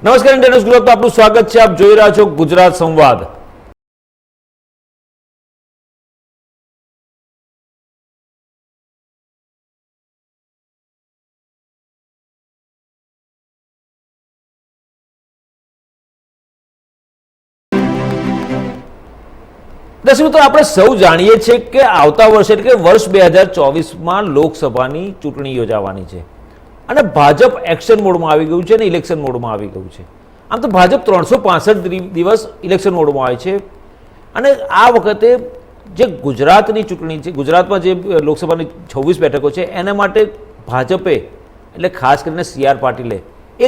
નમસ્કાર India news group, આપનું સ્વાગત છે. આપ જોઈ રહ્યા છો ગુજરાત સંવાદ. દર્શક મિત્રો, આપણે સૌ જાણીએ છીએ કે આવતા વર્ષે એટલે કે વર્ષ 2024માં લોકસભાની ચૂંટણી યોજાવાની છે અને ભાજપ એક્શન મોડમાં આવી ગયું છે અને ઇલેક્શન મોડમાં આવી ગયું છે. આમ તો ભાજપ 365 દિવસ ઇલેક્શન મોડમાં આવે છે અને આ વખતે જે ગુજરાતની ચૂંટણી છે, ગુજરાતમાં જે લોકસભાની 26 બેઠકો છે, એના માટે ભાજપે એટલે ખાસ કરીને CR પાટીલે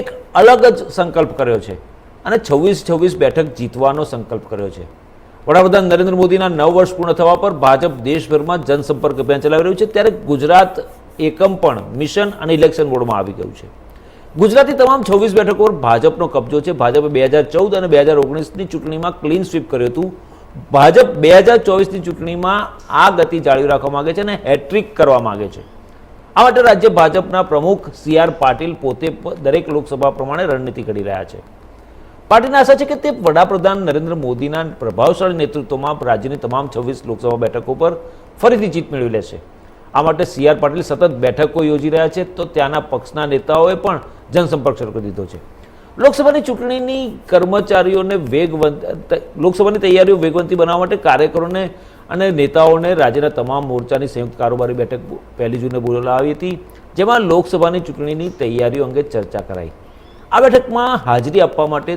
એક અલગ જ સંકલ્પ કર્યો છે અને 26 બેઠક જીતવાનો સંકલ્પ કર્યો છે. વડાપ્રધાન નરેન્દ્ર મોદીના 9 વર્ષ પૂર્ણ થવા પર ભાજપ દેશભરમાં જનસંપર્ક અભિયાન ચલાવી રહ્યું છે, ત્યારે ગુજરાત એકમ પણ મિશન અને ઇલેક્શન મોડમાં આવી ગયું છે. ગુજરાતની તમામ 26 બેઠકો પર ભાજપનો કબજો છે. ભાજપે 2014 અને 2019ની ચૂંટણીમાં ક્લીન સ્વીપ કર્યું હતું. ભાજપ 2024ની ચૂંટણીમાં આ ગતિ જાળવી રાખવા માંગે છે અને હેટ્રિક કરવા માંગે છે. આ માટે રાજ્ય ભાજપના પ્રમુખ CR પાટીલ પોતે દરેક લોકસભા પ્રમાણે રણનીતિ ઘડી રહ્યા છે. પાર્ટીને આશા છે કે તે વડાપ્રધાન નરેન્દ્ર મોદીના પ્રભાવશાળી નેતૃત્વમાં રાજ્યની તમામ 26 લોકસભા બેઠકો પર ફરીથી જીત મેળવી લેશે. આ માટે CR પાટીલ સતત બેઠકો યોજી રહ્યા છે, તો ત્યાંના પક્ષના નેતાઓએ પણ જનસંપર્ક શરૂ કરી દીધો છે. લોકસભાની ચૂંટણીની લોકસભાની તૈયારીઓ વેગવંતી બનાવવા માટે કાર્યકરોને અને નેતાઓને રાજ્યના તમામ મોરચાની સંયુક્ત કારોબારી બેઠક 1 જૂને બોલાવી હતી, જેમાં લોકસભાની ચૂંટણીની તૈયારીઓ અંગે ચર્ચા કરાઈ. આ બેઠકમાં હાજરી આપવા માટે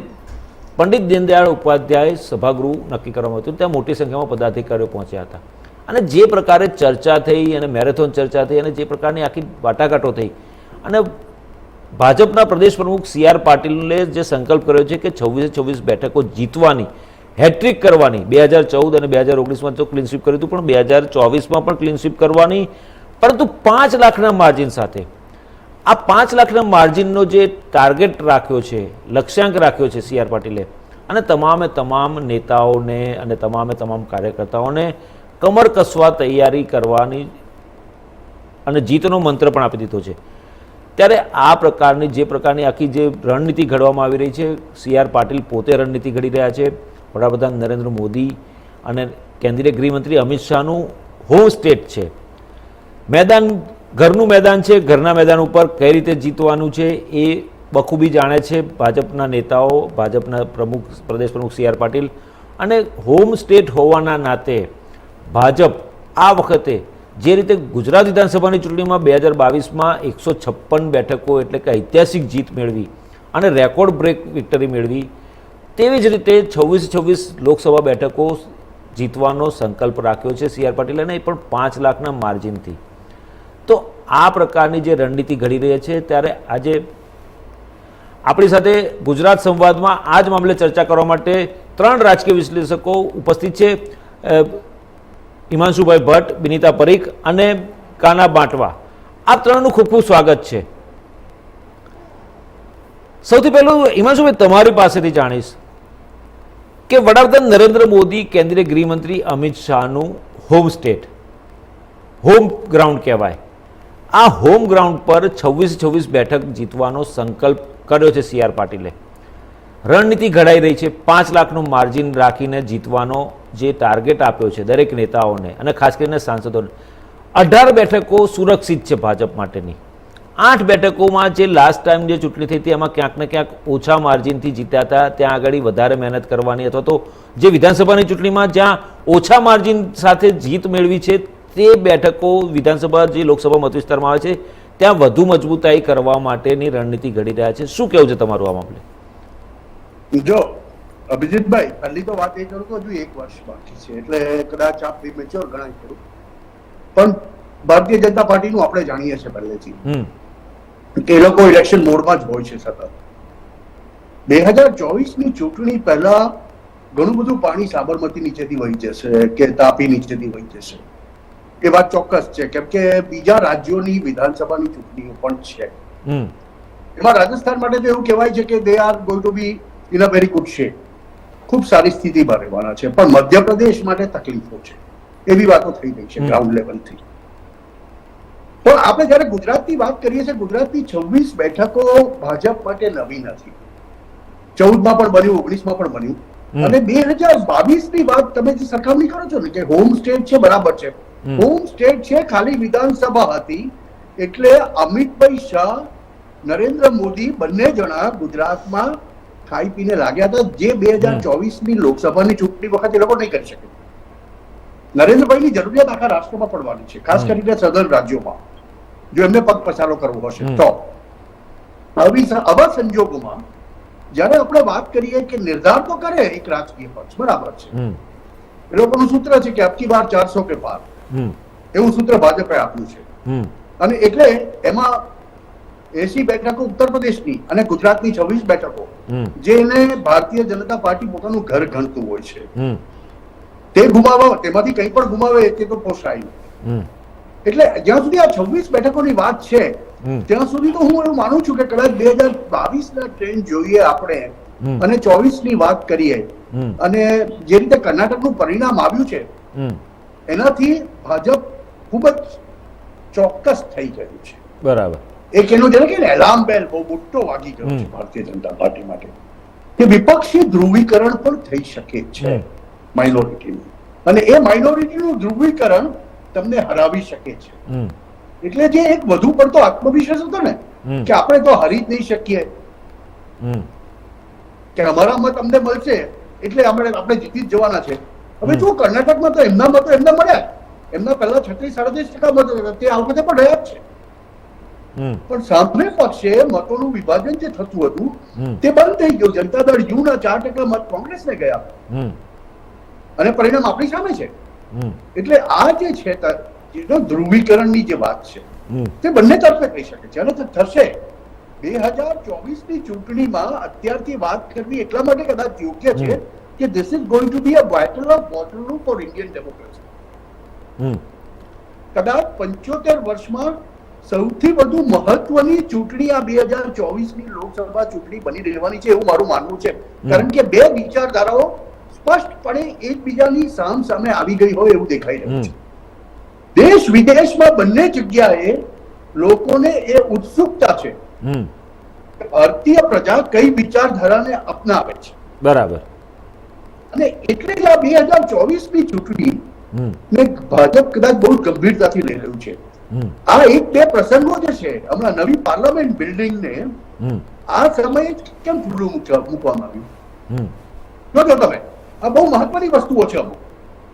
પંડિત દીનદયાળ ઉપાધ્યાય સભાગૃહ નક્કી કરવામાં હતું. ત્યાં મોટી સંખ્યામાં પદાધિકારીઓ પહોંચ્યા હતા અને જે પ્રકારે ચર્ચા થઈ અને મેરેથોન ચર્ચા થઈ અને જે પ્રકારની આખી વાટાઘાટો થઈ અને ભાજપના પ્રદેશ પ્રમુખ CR પાટીલે જે સંકલ્પ કર્યો છે કે 26 બેઠકો જીતવાની, હેટ્રિક કરવાની, 2014 અને 2019માં તો ક્લીન સ્વીપ કર્યું હતું, પણ 2024માં પણ ક્લીન સ્વીપ કરવાની, પરંતુ 5 લાખના માર્જિન સાથે. આ 5 લાખના માર્જિનનો જે ટાર્ગેટ રાખ્યો છે, લક્ષ્યાંક રાખ્યો છે CR પાટીલે, અને તમામ નેતાઓને અને તમામ કાર્યકર્તાઓને કમર કસવા તૈયારી કરવાની અને જીતનો મંત્ર પણ આપી દીધો છે. ત્યારે આ પ્રકારની જે આખી જે રણનીતિ ઘડવામાં આવી રહી છે, CR પાટીલ પોતે રણનીતિ ઘડી રહ્યા છે. વડાપ્રધાન નરેન્દ્ર મોદી અને કેન્દ્રીય ગૃહમંત્રી અમિત શાહનું હોમ સ્ટેટ છે. ઘરનું મેદાન છે. ઘરના મેદાન ઉપર કઈ રીતે જીતવાનું છે એ બખૂબી જાણે છે ભાજપના નેતાઓ, ભાજપના પ્રદેશ પ્રમુખ CR પાટીલ. અને હોમ સ્ટેટ હોવાના નાતે ભાજપ આ વખતે જે રીતે ગુજરાત વિધાનસભાની ચૂંટણીમાં 2022માં 156 બેઠકો એટલે કે ઐતિહાસિક જીત મેળવી અને રેકોર્ડ બ્રેક વિક્ટરી મેળવી, તેવી જ રીતે 26 લોકસભા બેઠકો જીતવાનો સંકલ્પ રાખ્યો છે CR પાટીલે, અને એ પણ 5 લાખના માર્જિનથી. તો આ પ્રકારની જે રણનીતિ ઘડી રહી છે, ત્યારે આજે આપણી સાથે ગુજરાત સંવાદમાં આ જ મામલે ચર્ચા કરવા માટે 3 રાજકીય વિશ્લેષકો ઉપસ્થિત છે. હિમાંશુભાઈ ભટ્ટ, બિનિતા પરીખ અને કાના બાંટવા. આ 3નું ખૂબ સ્વાગત છે. સૌથી પહેલું હિમાંશુભાઈ, તમારી પાસેથી જાણીશ કે વડાપ્રધાન નરેન્દ્ર મોદી, કેન્દ્રીય ગૃહમંત્રી અમિત શાહનું હોમ સ્ટેટ, હોમ ગ્રાઉન્ડ કહેવાય, આ હોમ ગ્રાઉન્ડ પર 26 બેઠક જીતવાનો સંકલ્પ કર્યો છે CR પાટીલે. રણનીતિ ઘડાઈ રહી છે. 5 લાખનું માર્જિન રાખીને જીતવાનો જે ટાર્ગેટ આપ્યો છે દરેક નેતાઓને અને ખાસ કરીને સાંસદોને. 18 બેઠકો સુરક્ષિત છે ભાજપ માટેની. 8 બેઠકોમાં જે લાસ્ટ ટાઈમ જે ચૂંટણી થઈ હતી એમાં ક્યાંક ને ક્યાંક ઓછા માર્જિનથી જીત્યા હતા, ત્યાં આગળ વધારે મહેનત કરવાની, અથવા તો જે વિધાનસભાની ચૂંટણીમાં જ્યાં ઓછા માર્જિન સાથે જીત મેળવી છે તે બેઠકો વિધાનસભા જે લોકસભા મત વિસ્તારમાં આવે છે ત્યાં વધુ મજબૂતાઈ કરવા માટેની રણનીતિ ઘડી રહ્યા છે. શું કહેવું છે તમારું આ મામલે? જો અભિજીતભાઈ, પહેલી તો વાત એ કરું કે હજુ 1 વર્ષ બાકી છે, એટલે કદાચ આ પ્રીમેચ્યોર ગણાય ખરું, પણ ભારતીય જનતા પાર્ટીનું આપણે જાણીએ છીએ પહેલેથી કે એ લોકો ઇલેક્શન મોડમાં જ હોય છે સતત. 2024ની ચૂંટણી પહેલા ઘણું બધું પાણી સાબરમતી નીચેથી વહી જશે કે તાપી નીચેથી વહી જશે, એ વાત ચોક્કસ છે, કેમ કે બીજા રાજ્યોની વિધાનસભાની ચૂંટણીઓ પણ છે. એમાં રાજસ્થાન માટે તો એવું કહેવાય છે કે they are going to B in a very good shape, ખૂબ સારી સ્થિતિમાં રહેવાના છે. પણ મધ્યપ્રદેશ માટે તકલીફો છે, એવી વાતો થઈ રહી છે ગ્રાઉન્ડ લેવલથી. પણ આપણે જયારે ગુજરાતની વાત કરીએ છીએ, ગુજરાતની 26 બેઠકો ભાજપ માટે નવી નથી. 14 પણ બન્યું, 19 પણ બન્યું. અને 2022 ની વાત તમે જે સરખામણી કરો છો ને કે હોમ સ્ટેટ છે, બરાબર છે, હોમ સ્ટેટ છે, ખાલી વિધાનસભા હતી એટલે અમિતભાઈ શાહ, નરેન્દ્ર મોદી બંને જણા ગુજરાતમાં ખાઈ પીને લાગ્યા હતા, જે 2024 ની લોકસભાની ચૂંટણી વખતે એ લોકો નહીં કરી શકે. નરેન્દ્રભાઈની જરૂરિયાત આખા રાષ્ટ્રમાં પડવાની છે, ખાસ કરીને સધન રાજ્યોમાં, જો એમને પગ પસારો કરવો હશે તો. આવા સંજોગોમાં જયારે આપણે વાત કરીએ કે નિર્ધાર તો કરે એક રાજકીય પક્ષ, બરાબર છે, એ લોકોનું સૂત્ર છે કે અબકી બાર 400 કે પાર, એવું સૂત્ર ભાજપે આપ્યું છે. અને એટલે એમાં 80 બેઠકો ઉત્તર પ્રદેશની અને ગુજરાતની 26 બેઠકો, જેને ભારતીય જનતા પાર્ટી પોતાનું ઘર ગણતું હોય છે, તે ગુમાવો, તેમાંથી કંઈ પણ ગુમાવે તે તો પોસાય નહીં. એટલે જ્યાં સુધી આ 26 બેઠકોની વાત છે ત્યાં સુધી તો હું એવું માનું છું કે કદાચ 2022 ના ટ્રેન્ડ જોઈએ આપણે અને 24 ની વાત કરીએ અને જે રીતે કર્ણાટકનું પરિણામ આવ્યું છે એનાથી ભાજપ ખૂબ જ ચોક્કસ થઈ ગયું છે. બરાબર. એક એનો જેને કે એલાર્મ બેલ બહુ મોટો વાગી ગયો છે ભારતીય જનતા પાર્ટી માટે કે વિપક્ષી ધ્રુવીકરણ પણ થઈ શકે છે માઇનોરિટીનું, અને એ માઇનોરિટીનું ધ્રુવીકરણ તમને હરાવી શકે છે. એટલે જે એક વધુ પડતો આત્મવિશ્વાસ હતો ને કે આપણે તો હરી જ નહીં શકીએ, કે અમારા મત અમને મળશે એટલે આપણે જીતી જ જવાના છે. હવે જો કર્ણાટકમાં તો એમના મતો એમને મળ્યા, એમના પહેલા 36-37% મતો હતા, તે આ વખતે પણ રહ્યા જ છે. પણ સામે પક્ષે મતોનું વિભાજન જે થતું હતું તે બંધ થઈ ગયું. જનતા દળ યુ ના 4% મત કોંગ્રેસને ગયા અને પરિણામ આપણી સામે છે. એટલે આ જે છે ધ્રુવીકરણની જે વાત છે તે બંને તરફે થઈ શકે છે અને તે થશે. 2024 ની ચૂંટણીમાં અત્યારથી વાત કરવી એટલા માટે કદાચ યોગ્ય છે કે this is going to be a battle of Waterloo for Indian democracy. કદાચ 75 વર્ષમાં સૌથી વધુ મહત્વની ચૂંટણી આ 2024 ની લોકસભા ચૂંટણી બની રહેવાની છે એવું મારું માનવું છે, કારણ કે બે વિચારધારાઓ સ્પષ્ટપણે એકબીજાની સામ સામે આવી ગઈ હોય એવું દેખાઈ રહ્યું છે. દેશ વિદેશમાં બંને જગ્યાએ લોકોને એ ઉત્સુકતા છે ભારતીય પ્રજા કઈ વિચારધારાને અપનાવે છે. બરાબર. અને એટલે જ આ 2024 ની ચૂંટણી ને ભાજપ કદાચ બહુ ગંભીરતાથી લઈ રહ્યું છે. આ એક બે પ્રસંગો જે છે, હમણાં નવી પાર્લામેન્ટ બિલ્ડિંગ ને આ સમયે કેમ ખુલ્લું મૂકવામાં આવ્યું જોજો તમે, આ બહુ મહત્વની વસ્તુઓ છે.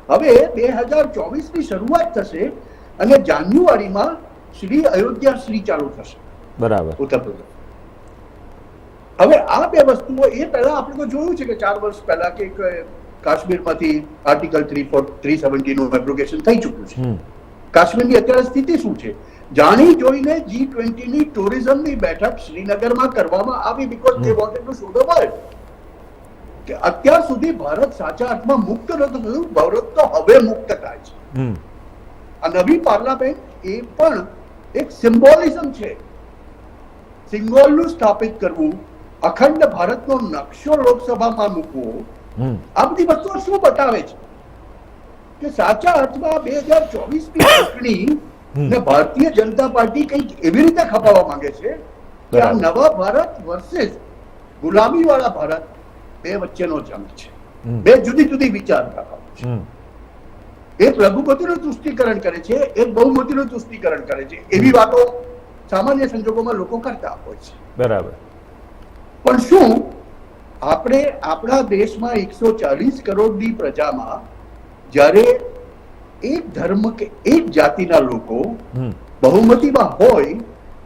હવે 2024 ની શરૂઆત થશે અને જાન્યુઆરીમાં શ્રી અયોધ્યા શ્રી ચાલુ થશે. બરાબર. ઉત્તર પ્રદેશ. હવે આ બે વસ્તુઓ એ પહેલા આપણે તો જોયું છે કે 4 વર્ષ પહેલા કે કાશ્મીરમાંથી આર્ટિકલ 370 નું એબ્રોગેશન થઈ ચૂક્યું છે. કાશ્મીરની અત્યારે સ્થિતિ શું છે જાણી જોઈને G20 ની ટુરિઝમની બેઠક શ્રીનગરમાં કરવામાં આવી because they wanted to show the world કે અત્યાર સુધી ભારત સાચા અર્થમાં મુક્ત નહોતું થયું, ભારત તો હવે મુક્ત થાય છે. આ નવી પાર્લામેન્ટ એ પણ એક સિમ્બોલિઝમ છે. સિંગોલનું સ્થાપિત કરવું, અખંડ ભારતનો નકશો લોકસભામાં મૂકવો, આ બધી વસ્તુઓ શું બતાવે છે કે સાચા અર્થમાં 2024 ની ચૂંટણી ને ભારતીય જનતા પાર્ટી કંઈક એવી રીતે ખપાવવા માંગે છે કે આ નવા ભારત વર્સેસ ગુલામી વાળા ભારત બે વચ્ચેનો જંગ છે. બે જુદી જુદી વિચારધારાઓ છે. એક લઘુમતીનું તુષ્ટિકરણ કરે છે, એક બહુમતીનું તુષ્ટિકરણ કરે છે. એવી વાતો સામાન્ય સંજોગોમાં લોકો કરતા હોય છે. બરાબર. પણ શું આપણે આપણા દેશમાં 140 કરોડની પ્રજામાં જ્યારે એક ધર્મ કે એક જાતિના લોકો બહુમતીમાં હોય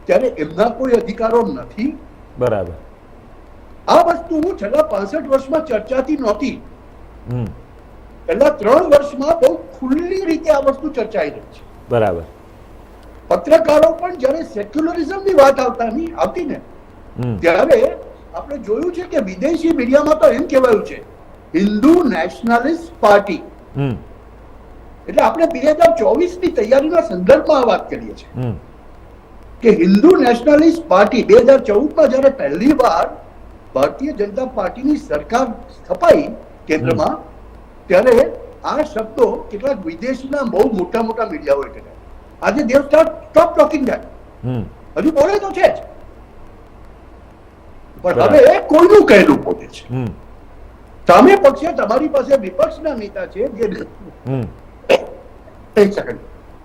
ત્યારે એમના કોઈ અધિકારો નથી. બરાબર. આ વસ્તુ છેલ્લા 65 વર્ષમાં ચર્ચાતી નહોતી. છેલ્લા 3 વર્ષમાં બહુ ખુલ્લી રીતે આ વસ્તુ ચર્ચાઈ રહી છે. બરાબર. પત્રકારો પણ જયારે સેક્યુલરિઝમની વાત આવતી ને ત્યારે આપણે જોયું છે કે વિદેશી મીડિયામાં તો એમ કહેવાયું છે હિન્દુ નેશનલિસ્ટ પાર્ટી. એટલે આપણે 2024 ની તૈયારીના સંદર્ભમાં વાત કરીએ છીએ કે હિન્દુ નેશનલિસ્ટ પાર્ટી 2014માં જયારે પહેલી વાર ભારતીય જનતા પાર્ટીની સરકાર સ્થપાઈ કેન્દ્રમાં ત્યારે આ શબ્દો કેટલાક વિદેશના બહુ મોટા મોટા મીડિયાઓએ કહ્યા. આજે દેવ સ્ટોપ ટોકિંગ ધેટ. હજુ બોલે તો છે જ. પણ હવે કોઈનું કહેલું પોતે છે. હમ સામે પક્ષે તમારી પાસે વિપક્ષના નેતા છે જે હમ એક સેકન્ડ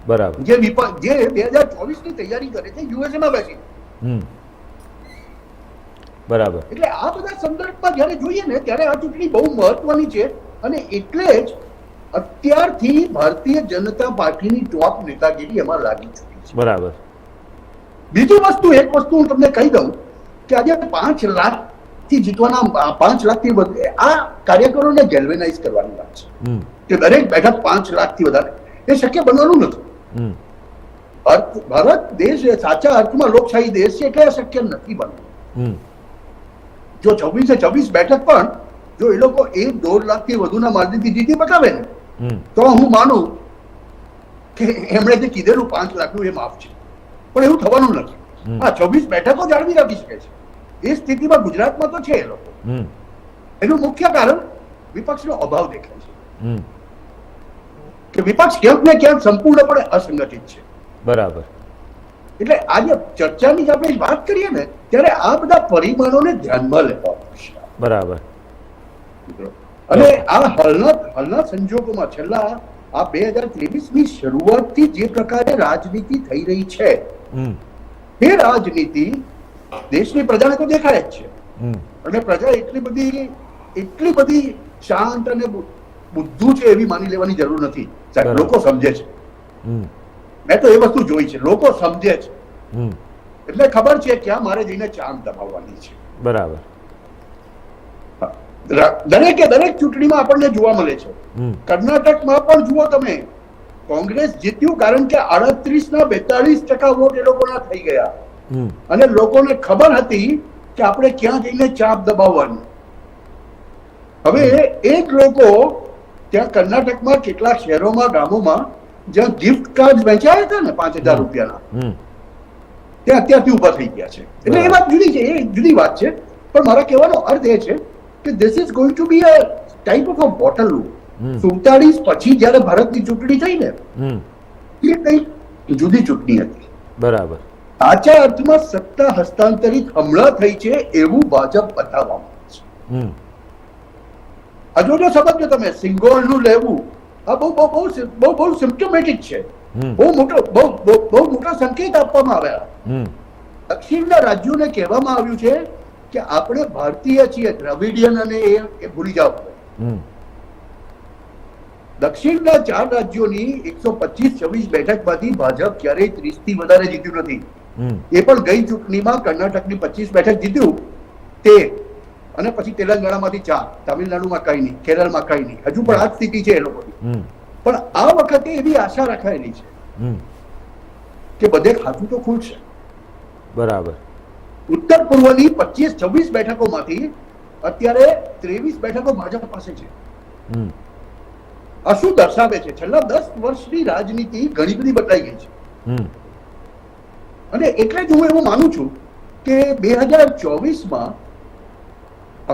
બરાબર. જે 2024 ની તૈયારી કરે છે યુએસએ માં બેસી. હમ બરાબર. એટલે આ બધા સંદર્ભમાં જ્યારે જોઈએ ને ત્યારે આ ચૂંટણી બહુ મહત્વની છે અને એટલે જ અત્યારથી ભારતીય જનતા પાર્ટીની ટોપ નેતાગીરી એમાં લાગી ચૂકી છે. બરાબર. બીજી વસ્તુ એક વસ્તુ હું તમને કહી દઉં કે આજે 5 લાખ થી જીતવાના 5 લાખ થી વધુ આ કાર્યકરોને ગેલ્વેનાઇઝ કરવાની વાત છે હમ કે દરેક બેઠક 5 લાખ થી વધારે એ શક્ય બનવાનું નથી. હમ ભારત દેશ એ સાચા અર્થમાં લોકશાહી દેશ છે એટલે શક્ય નથી બનવું. હમ જો 26 બેઠક પણ જો એ લોકો 1.5 લાખ થી વધુના માર્જિનથી જીતી બતાવે ને હમ તો હું માનું કે એમણે જે કીધેલું 5 લાખનું એ માફ છે, પણ એવું થવાનું નથી. હા, 26 બેઠકો જાળવી રાખી શકે છે એ સ્થિતિમાં ગુજરાતમાં તો છે એ લોકો. હમ એનું મુખ્ય કારણ વિપક્ષનો અભાવ દેખાય છે હમ કે વિપક્ષ ક્યાંક ને ક્યાંક સંપૂર્ણપણે અસંગઠિત છે. બરાબર. એટલે આજે ચર્ચાની આપણે વાત કરીએ ને ત્યારે આ બધા પરિમાણોને ધ્યાનમાં લેવા પડશે. બરાબર. અને આ હાલના સંજોગોમાં છેલ્લા આ 2023ની શરૂઆતથી જે પ્રકારે રાજનીતિ થઈ રહી છે હમ એ રાજનીતિ દેશની પ્રજાને તો દેખાય જ છે હમ અને પ્રજા એટલી બધી શાંત અને બુદ્ધુ છે એવી માની લેવાની જરૂર નથી. સાહેબ, લોકો સમજે છે. હમ મેં તો એ વસ્તુ જોઈ છે, લોકો સમજે છે હમ એટલે ખબર છે ક્યાં મારે જઈને ચાંદ દબાવવાની છે. બરાબર. દરેક ચૂંટણીમાં આપણને જોવા મળે છે. હમ કર્ણાટકમાં પણ જુઓ તમે, કોંગ્રેસ જીત્યું કારણ કે 38% વોટ એ લોકોના થઈ ગયા હમ અને લોકોને ખબર હતી કે આપણે ક્યાં જઈને ચાપ દબાવવાની. હવે એ જ લોકો ત્યાં કર્ણાટકમાં કેટલાક શહેરોમાં ગામોમાં જ્યાં ગિફ્ટ કાર્ડ વેચાયા હતા ને 5,000 રૂપિયાના, હમ ત્યાં અત્યારથી ઉભા થઈ ગયા છે. એટલે એ વાત જુદી છે, એ જુદી વાત છે. પણ મારા કહેવાનો અર્થ એ છે કે this is going to be a type of a bottle loop. 47 પછી જયારે ભારતની ચૂંટણી થઈ ને હમ એ કંઈક જુદી ચૂંટણી હતી. બરાબર. સાચા અર્થમાં સત્તા હસ્તાંતરિત હમણાં થઈ છે એવું ભાજપ બતાવવામાં આવે છે. હમ આ જોજો સમજો તમે, સિંગોળનું લેવું આ બહુ સિમ્પટોમેટિક છે. હમ બહુ મોટા સંકેત આપવામાં આવ્યા. હમ દક્ષિણના રાજ્યોને કહેવામાં આવ્યું છે કે આપણે ભારતીય છીએ, દ્રવિડિયન અને એ ભૂલી જાઓ. હમ દક્ષિણના 4 રાજ્યોની 125-26 બેઠકમાંથી ભાજપ ક્યારેય 30 થી વધારે જીત્યું નથી. હમ એ પણ ગઈ ચૂંટણીમાં કર્ણાટકની 25 બેઠક જીત્યું તે, અને પછી તેલંગાણામાંથી 4, તામિલનાડુમાં કઈ નહીં, કેરળમાં કઈ નહીં. હજુ પણ આ જ સ્થિતિ છે એ લોકોની. હમ પણ આ વખતે એવી આશા રખાયેલી છે હમ કે બધે ખાતું તો ખુલશે. બરાબર. ઉત્તર પૂર્વની 25-26 બેઠકોમાંથી અત્યારે 23 બેઠકો ભાજપ પાસે છે. હમ આ શું દર્શાવે છે? છેલ્લા 10 વર્ષની રાજનીતિ ઘણી બધી બદલાઈ ગઈ છે. હમ અને એટલે જ હું એવું માનું છું કે 2024માં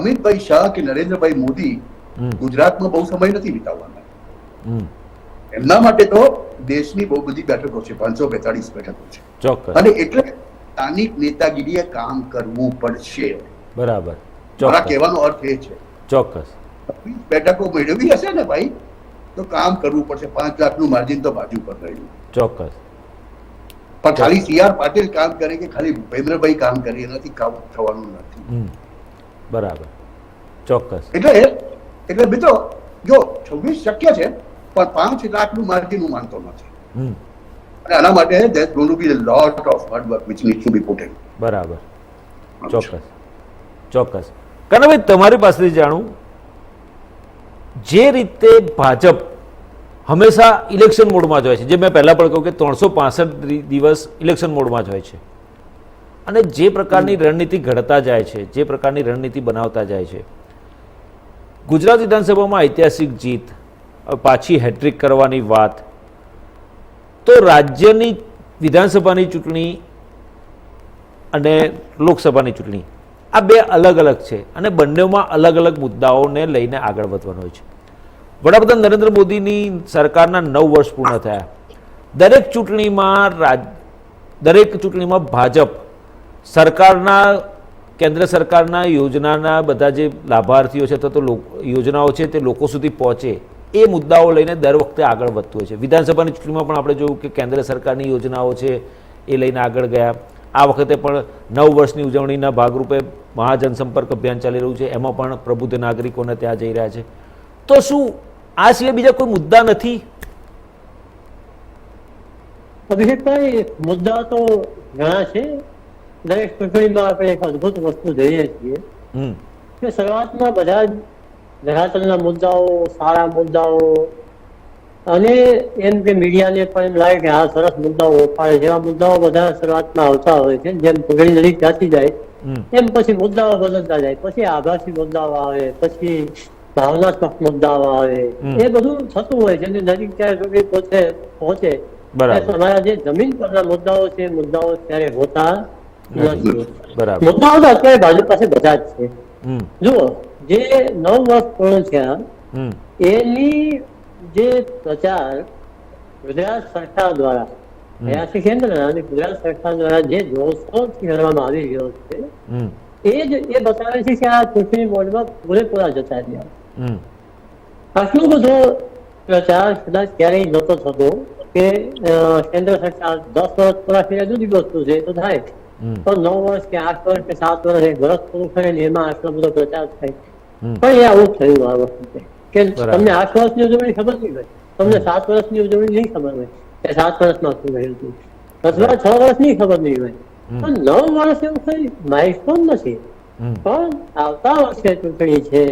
અમિતભાઈ શાહ કે નરેન્દ્રભાઈ મોદી ગુજરાતમાં બહુ સમય નથી વિતાવવાના. હમ એમના માટે તો દેશની બહુ બધી બેઠકો છે, 542 બેઠકો છે. ચોક્કસ. અને એટલે સ્થાનિક નેતાગીરીએ કામ કરવું પડશે. બરાબર. મારા ચોક્કસ કહેવાનો અર્થ એ છે ચોક્કસ. 20 બેઠકો મેળવી હશે ને ભાઈ તો કામ કરવું પડશે. 5 લાખનું માર્જિન તો બાજુ પર રહ્યું. ચોક્કસ. પણ ખાલી CR પાટીલ કામ કરે કે ખાલી ભૂપેન્દ્રભાઈ કામ કરે એનાથી કામ થવાનું નથી. હમ બરાબર. ચોક્કસ. એટલે મિત્રો જો 26 શક્ય છે પણ 5 લાખનું માર્જિન હું માનતો નથી. હમ અને આના માટે there's going to be a lot of hard work which needs to be put in. બરાબર. ચોક્કસ ચોક્કસ. કનકભાઈ, તમારી પાસેથી જાણું, જે રીતે ભાજપ હંમેશા ઇલેક્શન મોડમાં જ હોય છે, જે મેં પહેલાં પણ કહ્યું કે 365 દિવસ ઇલેક્શન મોડમાં જ હોય છે, અને જે પ્રકારની રણનીતિ ઘડતા જાય છે, જે પ્રકારની રણનીતિ બનાવતા જાય છે, ગુજરાત વિધાનસભામાં ઐતિહાસિક જીત, પાછી હેટ્રિક કરવાની વાત, તો રાજ્યની વિધાનસભાની ચૂંટણી અને લોકસભાની ચૂંટણી આ બે અલગ અલગ છે અને બંનેમાં અલગ અલગ મુદ્દાઓને લઈને આગળ વધવાનું હોય છે. વડાપ્રધાન નરેન્દ્ર મોદીની સરકારના 9 વર્ષ પૂર્ણ થયા. દરેક ચૂંટણીમાં ભાજપ સરકારના કેન્દ્ર સરકારના યોજનાના બધા જે લાભાર્થીઓ છે અથવા તો યોજનાઓ છે તે લોકો સુધી પહોંચે એ મુદ્દાઓ લઈને દર વખતે આગળ વધતું હોય છે. વિધાનસભાની ચૂંટણીમાં પણ આપણે જોયું કે કેન્દ્ર સરકારની યોજનાઓ છે એ લઈને આગળ ગયા. આ વખતે પણ 9 વર્ષની ઉજવણીના ભાગરૂપે મહાજનસંપર્ક અભિયાન ચાલી રહ્યું છે, એમાં પણ પ્રબુદ્ધ નાગરિકોને ત્યાં જઈ રહ્યા છે. તો શું આ સિવાય બીજા કોઈ મુદ્દા નથી? અભિષેકભાઈ, મુદ્દા તો ઘણા છે. દરેક ચૂંટણીમાં આપણે એક અદભુત વસ્તુ જોઈએ છીએ કે શરૂઆતમાં બધા જ ધરાતલના મુદ્દાઓ, સારા મુદ્દાઓ, અને એમ કે મીડિયાને પણ એમ લાગે કે આ સરસ મુદ્દાઓ ઓફાળે જેવા મુદ્દાઓ બધા શરૂઆતમાં આવતા હોય છે. જેમ ચૂંટણી નજીક જતી જાય એમ પછી મુદ્દાઓ બદલતા જાય. પછી આભાસી મુદ્દાઓ આવે, પછી ભાવનાત્મક મુદ્દાઓ આવે, એ બધું થતું હોય છે. નજીક ત્યારે ચૂંટણી પહોંચે તમારા જે જમીન પરના મુદ્દાઓ છે, મુદ્દાઓ ત્યારે હોતા નથી. મુદ્દાઓ તો અત્યારે ભાજપ પાસે બધા જ છે. જુઓ, જે 9 વર્ષ પૂર્ણ થયા એની જે પ્રચાર ગુજરાત સરકાર દ્વારા પ્રયાસી કેન્દ્ર અને ગુજરાત સરકાર દ્વારા જે જોશોથી કરવામાં આવી રહ્યો છે એ બતાવે છે કે આ ચૂંટણી મોડમાં પૂરેપૂરા જતા રહ્યા. આટલો બધો પ્રચાર કદાચ ક્યારેય નહોતો થતો કે કેન્દ્ર સરકાર 10 વર્ષ પૂરા કર્યા જુદી વસ્તુ છે તો થાય, તો 9 વર્ષ કે 8 વર્ષ કે 7 વર્ષ એક વર્ષ પૂરું કરે ને એમાં આટલો બધો પ્રચાર થાય. પણ એ આવું થયું આ વખતે કે તમને 8 વર્ષની ઉજવણી ખબર નહીં હોય, તમને 7 વર્ષની ઉજવણી નહીં ખબર હોય કે 7 વર્ષમાં શું થયું હતું, અથવા 6 વર્ષની ખબર નહીં હોય. પણ 9 વર્ષ એવું કઈ માઇલસ્ટોન નથી. પણ આવતા વર્ષે ચૂંટણી છે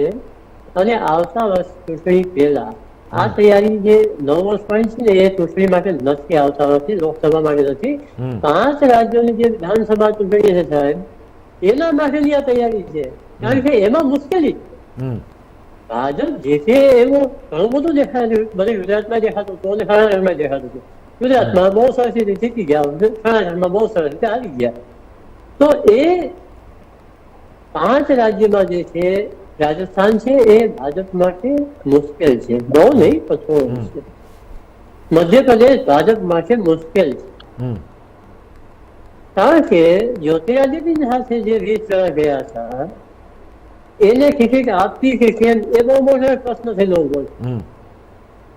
અને આવતા વર્ષ ચૂંટણી પહેલા આ તૈયારી જે 9 વર્ષ point છે ને એ ચૂંટણી માટે નથી. આવતા વર્ષે લોકસભા માટે નથી. 5 રાજ્યોની જે વિધાનસભા ચૂંટણી છે સાહેબ, એના માટેની આ તૈયારી છે. કારણ કે એમાં મુશ્કેલી ભાજપ જે છે એવું ઘણું બધું દેખાય. બધે ગુજરાતમાં દેખાતું હતું અને કર્ણાટકમાં દેખાતું હતું. ગુજરાતમાં બહુ સરસ રીતે જીતી ગયા, કર્ણાટકમાં બહુ સરસ રીતે હારી ગયા. તો એ 5 રાજ્યમાં જે છે, રાજસ્થાન છે એ ભાજપ માટે મુશ્કેલ છે. બહુ નહીં પણ થોડું છે. મધ્યપ્રદેશ ભાજપ માટે મુશ્કેલ છે. કારણ કે જ્યોતિરાદિત્ય સાથે જે 20 જણા ગયા હતા એને ટિકિટ આપવી કે કેમ એ બહુ મોટો પ્રશ્ન થયેલો હતો.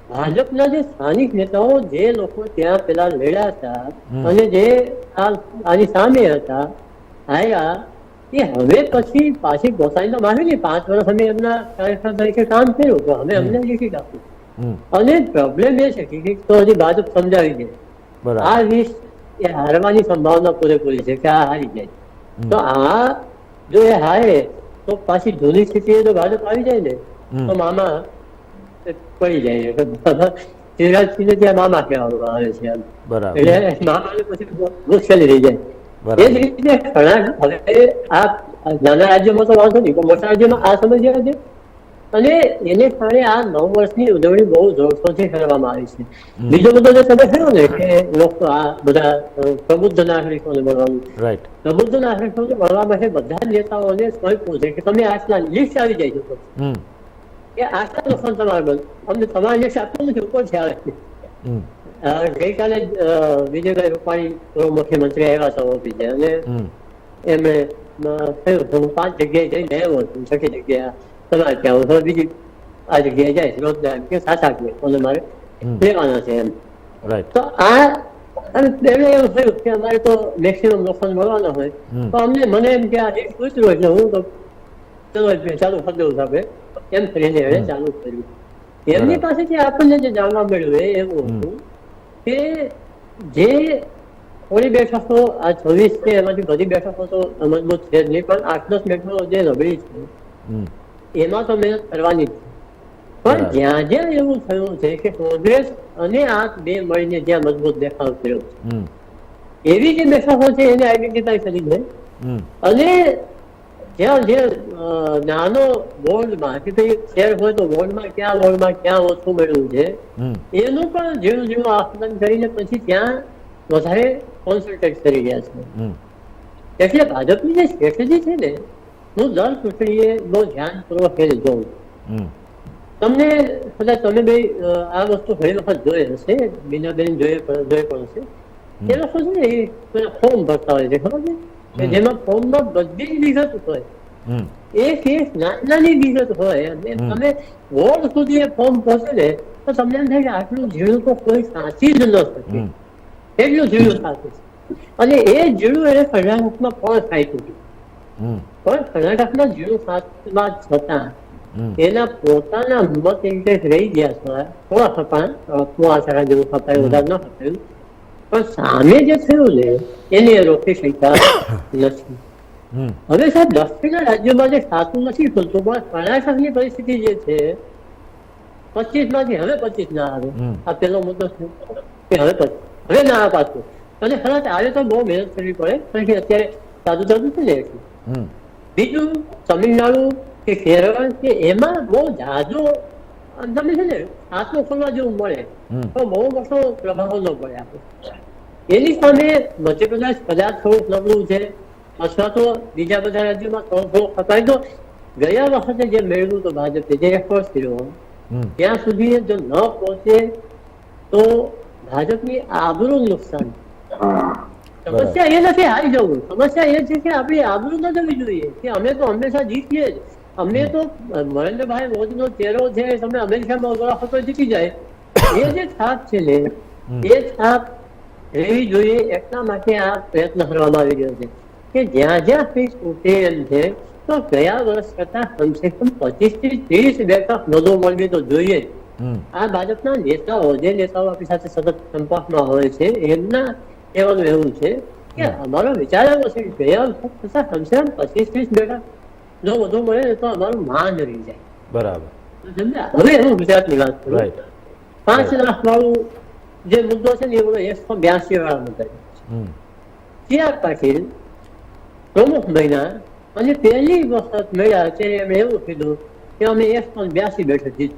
ભાજપના જે સ્થાનિક નેતાઓ જે લોકો ત્યાં પેલા લડ્યા હતા અને જે આની સામે હતા આવ્યા, એ હવે પછી પાછી ગોસાઈ તો માની 5 વર્ષ અમે એમના કાર્યકર તરીકે કામ કર્યું તો હવે અમને ટિકિટ આપ્યું. અને પ્રોબ્લેમ એ છે ટિકિટ તો હજી ભાજપ સમજાવી દે. આ 20 એ હારવાની સંભાવના પૂરેપૂરી છે કે આ હારી જાય. તો આ જો એ હારે તો પાછી જૂની સ્થિતિ તો ભાજપ આવી જાય ને તો મામા પડી જાય. શિવરાજસિંહને ત્યાં મામા કહેવામાં આવે છે. એટલે મામાને પછી મુશ્કેલી રહી જાય. એ જ રીતે હવે આ નાના રાજ્યોમાં તો વાંધો નહીં, પણ મોટા રાજ્યોમાં આ સમસ્યા છે. અને એને કારણે આ 9 વર્ષની ઉજવણી બહુ જોરશોરથી કરવામાં આવી છે. બીજો બધો જે તમે થયો ને કે લોકો આ બધા પ્રબુદ્ધ નાગરિકોને મળવાનું, પ્રબુદ્ધ નાગરિકોને મળવા માટે બધા નેતાઓને કહ્યું છે કે તમે આટલા લિસ્ટ આવી જાય છો કે આટલા લોકો તમારે અમને તમારી લિસ્ટ આપતું નથી, ઉપરથી આવે. ગઈકાલે વિજયભાઈ રૂપાણી પૂર્વ મુખ્યમંત્રી આવ્યા હતા ઓફિસે અને એમણે કહ્યું હું 5 જગ્યાએ જઈને આવ્યો છું, 6 જગ્યા તમારે ત્યાં હું બીજી આ જગ્યાએ જાય છે રોજગાર કે 7-8 કોને મારે લેવાના છે એમ. તો આ એમણે એવું થયું કે અમારે તો મેક્સિમમ લોકોને મળવાના હોય તો અમને મને એમ કે આ એક પૂછ્યું એટલે હું તો ચલો ચાલુ કરી દઉં આપણે એમ કરીને એણે ચાલુ કર્યું. એમની પાસેથી આપણને જે જાણવા મળ્યું એ એવું હતું કે જે થોડી બેઠકો આ 26 છે એમાંથી બધી બેઠકો તો મજબૂત છે જ નહીં, પણ 8-10 બેઠકો જે નબળી છે એમાં તો મહેનત કરવાની જ. પણ જ્યાં જ્યાં એવું થયું છે કે કોંગ્રેસ અને આ બે મળીને જ્યાં મજબૂત દેખાવ કર્યો છે એવી જે બેઠકો છે એને આઈડેન્ટિફાઈ કરી છે. અને જ્યાં જે નાનો બોર્ડમાં કે ભાઈ શેર હોય તો બોર્ડમાં ક્યાં ઓછું મળ્યું છે એનું પણ ઝીણું ઝીણું આકલન કરીને પછી ત્યાં વધારે કોન્સન્ટ્રેટ કરી રહ્યા છે. એટલે ભાજપની જે સ્ટ્રેટેજી છે ને હું દર ચૂંટણીએ બહુ ધ્યાનપૂર્વક એને જોઉં. તમને કદાચ તમે ભાઈ આ વસ્તુ ઘણી વખત જોઈ હશે, બીનાબેન જોઈ પણ હશે. એ લોકો છે ને એ ફોર્મ ભરતા હોય છે ખબર છે કે જેમાં ફોર્મમાં બધી જ વિગત હોય, હમ એક નાની વિગત હોય અને તમે વોર્ડ સુધી એ ફોર્મ પહોંચે ને તો તમને એમ થાય કે આટલું ઝીણું તો કોઈ સાચી જ ન શકે, હમ એટલું ઝીણું સાચું છે. અને એ ઝીણું એને કર્ણાટકમાં પણ સાચું હતું, હમ પણ કર્ણાટકમાં ઝીણું સાચવા છતાં હમ એના પોતાના મત ઇન્ટરેસ્ટ રહી ગયા છે. થોડા ખપાયા, થોડા જેવું ખપાયું, વધારે ન ખપાયું, પણ સામે જે થયું ને એને એ રોકી શક્યા નથી. હમ હવે સાહેબ દક્ષિણના રાજ્યોમાં જે સાચું નથી થતું, પણ કર્ણાટકની પરિસ્થિતિ જે છે 25 માંથી હવે 25 ના આવે. હમ. આ પેલો મુદ્દો છે કે હવે ના પાછું. અને ખરા આવે તો બહુ મહેનત કરવી પડે, કારણ કે અત્યારે સાદું છે ને એટલું. હમ બીજું તમિલનાડુ કે કેરળ કે એમાં બહુ જાજો તમને છે ને હાથમાં ખોલવા જેવું મળે, હમ તો બહુ મોટો પ્રભાવ ન પડે આપણે. એની સામે મધ્યપ્રદેશ કદાચ થોડુંક નબળું છે, અથવા તો બીજા બધા રાજ્યોમાં થોડો ખપાય. તો ગયા વખતે જે મેળવ્યું તો ભાજપે જે એફર્ટ કર્યો હમ ત્યાં સુધી જો ન પહોંચે તો ભાજપની આબરૂનું નુકસાન. સમસ્યા એ નથી હારી જવું, સમસ્યા એ છે કે આપણી આબરૂ ન જવી જોઈએ કે અમે તો હંમેશા જીતીએ જ. અમે તો નરેન્દ્રભાઈ મોદીનો ચહેરો છે, તમે અમેરિકામાં ઉભા રાખો તો જીતી જાય. એ જે છાપ છે ને એ છાપ રહેવી જોઈએ. એટલા માટે આ પ્રયત્ન કરવામાં આવી રહ્યો છે કે જ્યાં જ્યાં કંઈક તૂટે એમ છે તો ગયા વર્ષ કરતા કમસે કમ 25 થી 30 બેઠક વધુ મળવી તો જોઈએ. હમ આ ભાજપના નેતાઓ, જે નેતાઓ આપણી સાથે સતત સંપર્કમાં હોય છે, એમના કહેવાનું એવું છે કે અમારો વિચાર એવો છે કે ગયા વખત કરતા કમસે કમ 25-30 બેઠક જો વધુ મળે ને તો અમારું માન રહી જાય. બરાબર. સમજ્યા? હવે હું ગુજરાતની વાત કરું. રાઈટ. 5 લાખ વાળું જે મુદ્દો છે ને એ 182 વાળા મુદ્દા છે. હમ CR પાટીલ પ્રમુખ બન્યા અને પહેલી વખત મળ્યા ત્યારે એમણે એવું કીધું કે અમે 182 બેઠક જીત.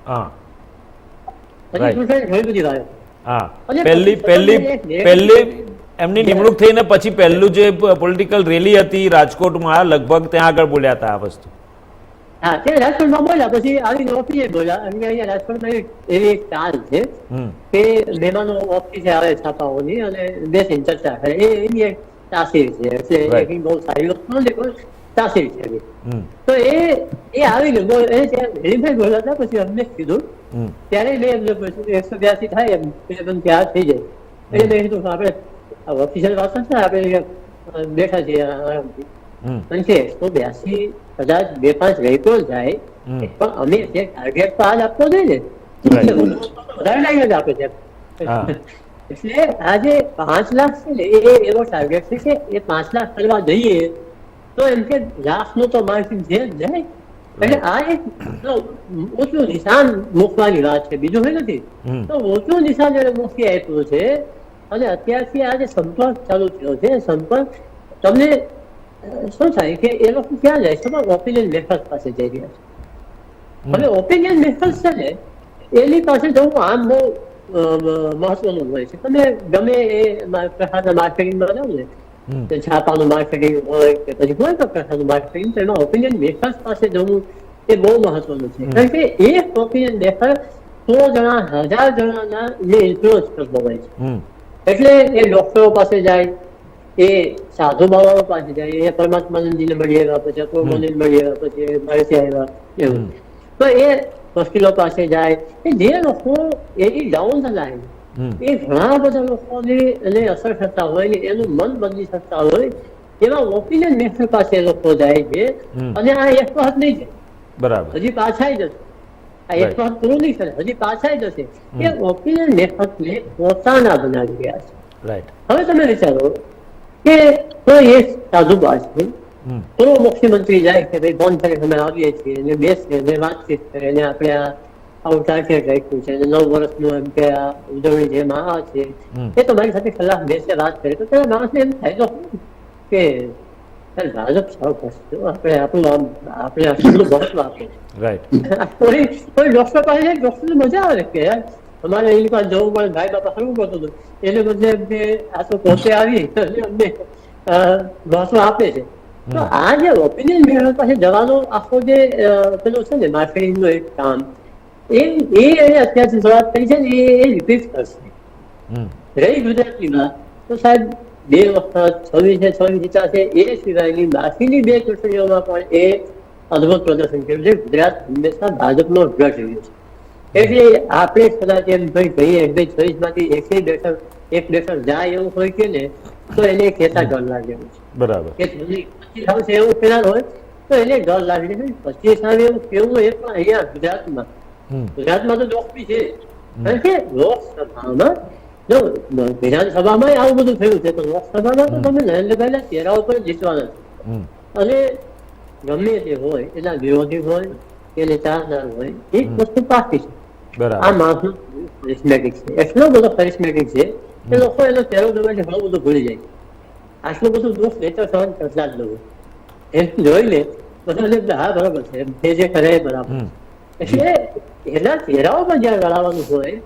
હા પછી Right. ચૂંટણી ઘણી બધી વાર હા અને પહેલી પછી પહેલી તમને એક પહેલી એમની નિમણૂક થઈને પછી પહેલું જે પોલિટિકલ રેલી હતી રાજકોટમાં, લગભગ ત્યાં આગળ બોલ્યા હતા આ વસ્તુ. હા તે રાજકોટમાં બોલ્યા, પછી આવીને ઓફિસે બોલ્યા. અને અહીંયા રાજકોટમાં એવી એક ચાલ છે હમ કે મહેમાનો ઓફિસે આવે છાપાઓની અને બેસીને ચર્ચા કરે, એની એક તાસીર છે. એટલે Right. એ બહુ સારી વસ્તુ નથી, પણ તાસીર છે એની. હમ તો એ આવીને દિલીપભાઈ બોલ્યા હતા, પછી અમને કીધું હમ ત્યારે મેં એમને પૂછ્યું કે 182 થાય એમ એટલે તૈયાર થઈ જાય. એટલે મેં કીધું આપણે ઓફિશિયલ વાત છે, આપણે બેઠા છીએ આરામથી. હમ પણ છે 182 કદાચ 2-5 રહી તો જાય, હમ. પણ અમે જે ટાર્ગેટ તો આજ આપવો જોઈએ ને, Right. એટલે વધારે ટાર્ગેટ આપે છે. હા. એટલે આજે 5 લાખ છે ને એ એવો ટાર્ગેટ છે કે એ 5 લાખ કરવા જઈએ તો એમ કે લાખનું તો માર્જિન છે જ જાય. એટલે આ એક ઊંચું નિશાન મૂકવાની વાત છે, બીજું કઈ નથી. હમ તો ઊંચું નિશાન એને મૂકી આપ્યું છે. અને અત્યારથી આ જે સંપર્ક ચાલુ થયો છે, સંપર્ક તમને શું થાય કે એ લોકો ક્યાં જાય છે? ઓપિનિયન મેકર્સ પાસે જઈ રહ્યા છે. હવે ઓપિનિયન મેકર્સ છે ને એની પાસે જવું આમ બહુ મહત્વનું હોય છે. તમે ગમે એ પ્રકારના માર્કેટિંગમાં જાઓ ને, હમ કે છાપાનું માર્કેટિંગ હોય કે પછી કોઈ પણ પ્રકારનું માર્કેટિંગ, તો એમાં ઓપિનિયન મેકર્સ પાસે જવું એ બહુ મહત્વનું છે. કારણ કે એક ઓપિનિયન મેકર 100 જણા 1000 જણાના જે ઇન્ફ્લુઅન્સ કરતો હોય છે. હમ એટલે એ ડોક્ટરો પાસે જાય, એ સાધુ બાબાઓ પાસે જાય, એ પરમાત્માનંદજીને મળી આવ્યા, પછી અપૂર્વને મળી આવ્યા, પછી મારેથી આવ્યા, એવું. તો એ વકીલો પાસે જાય, એ જે લોકો એની ડાઉન ધ લાઈન હમ એ ઘણા બધા લોકોને એને અસર કરતા હોય ને એનું મન બદલી શકતા હોય એવા ઓપિનિયન મેકર પાસે એ લોકો જાય છે. અને આ એક વખત નહીં જાય, બરાબર. હજી પાછા જશે. આ એક વખત પૂરું નહીં કરે, હજી પાછા જશે. એ ઓપિનિયન મેકરને પોતાના બનાવી ગયા છે. રાઈટ. હવે તમે વિચારો કે કોઈ એક સાધુ પાસે હમ પૂર્વ મુખ્યમંત્રી જાય કે ભાઈ ફોન કરે અમે આવીએ છીએ, અને બેસીએ અને વાતચીત કરે, અને આપણે આવું ટાર્ગેટ રાખ્યું છે, 9 વર્ષનું એમ કે આ ઉજવણી જેમાં આ છે, એ તો મારી સાથે કલાક બેસે વાત કરે, તો પેલા માણસને એમ થાય તો કે ભાજપ સારું કરશે, આપણે આપણું આમ આપણે આટલું મહત્વ આપે. રાઈટ. કોઈ ડોક્ટર પાસે જાય, ડોક્ટરને મજા આવે કે યાર અમારે એની પાસે જવું પડે, ભાઈ બાપા કરવું પડતું હતું, એને બદલે એમ કે આ તો પોતે આવી અમને મહત્વ આપે છે. તો આ જે ઓપિનિયન મેકર પાસે જવાનો આખો જે પેલું છે ને માર્કેટિંગનું એક કામ, એ અત્યારથી શરૂઆત કરી છે ને એ રિપીટ કરશે. હમ રહી ગુજરાતની વાત, તો સાહેબ વખત 26 જીત્યા છે. એ સિવાયની બાકીની 2 ચૂંટણીઓમાં પણ એ અદભુત પ્રદર્શન કર્યું છે. ગુજરાત હંમેશા ભાજપનો ગઢ રહ્યો છે. એટલે આપણે કદાચ એમ ભાઈ કહીએ 26 માંથી એક બેઠક જાય એવું હોય કે ને તો એને કહેતા ડર લાગે છે. બરાબર. કે 25 આવશે એવું પેલા હોય તો એને ડર લાગે છે. 25 આવે એવું કેવું એ પણ અહીંયા ગુજરાતમાં તો લોકપી છે. કારણ કે લોકસભામાં જો વિધાનસભામાં આવું બધું થયું છે તો લોકસભામાં તો તમે નરેન્દ્રભાઈના ચહેરા ઉપર જીતવાના છે. અને ગમે તે હોય એના વિરોધી હોય કે નેતાદાર હોય એક વસ્તુ પાકી છે. આ માણસ કરિશ્મેટિક છે, એટલો બધો કરિશ્મેટિક છે કે લોકો એનો ચહેરો જોઈને ઘણું બધું ભૂલી જાય. આટલું બધું દુઃખ લેતો સહન કરતા જ લોકો એમ જોઈને બધાને હા બરાબર છે જે કરે એ બરાબર. એટલે એના ચહેરાઓ પર જયારે લડાવવાનું હોય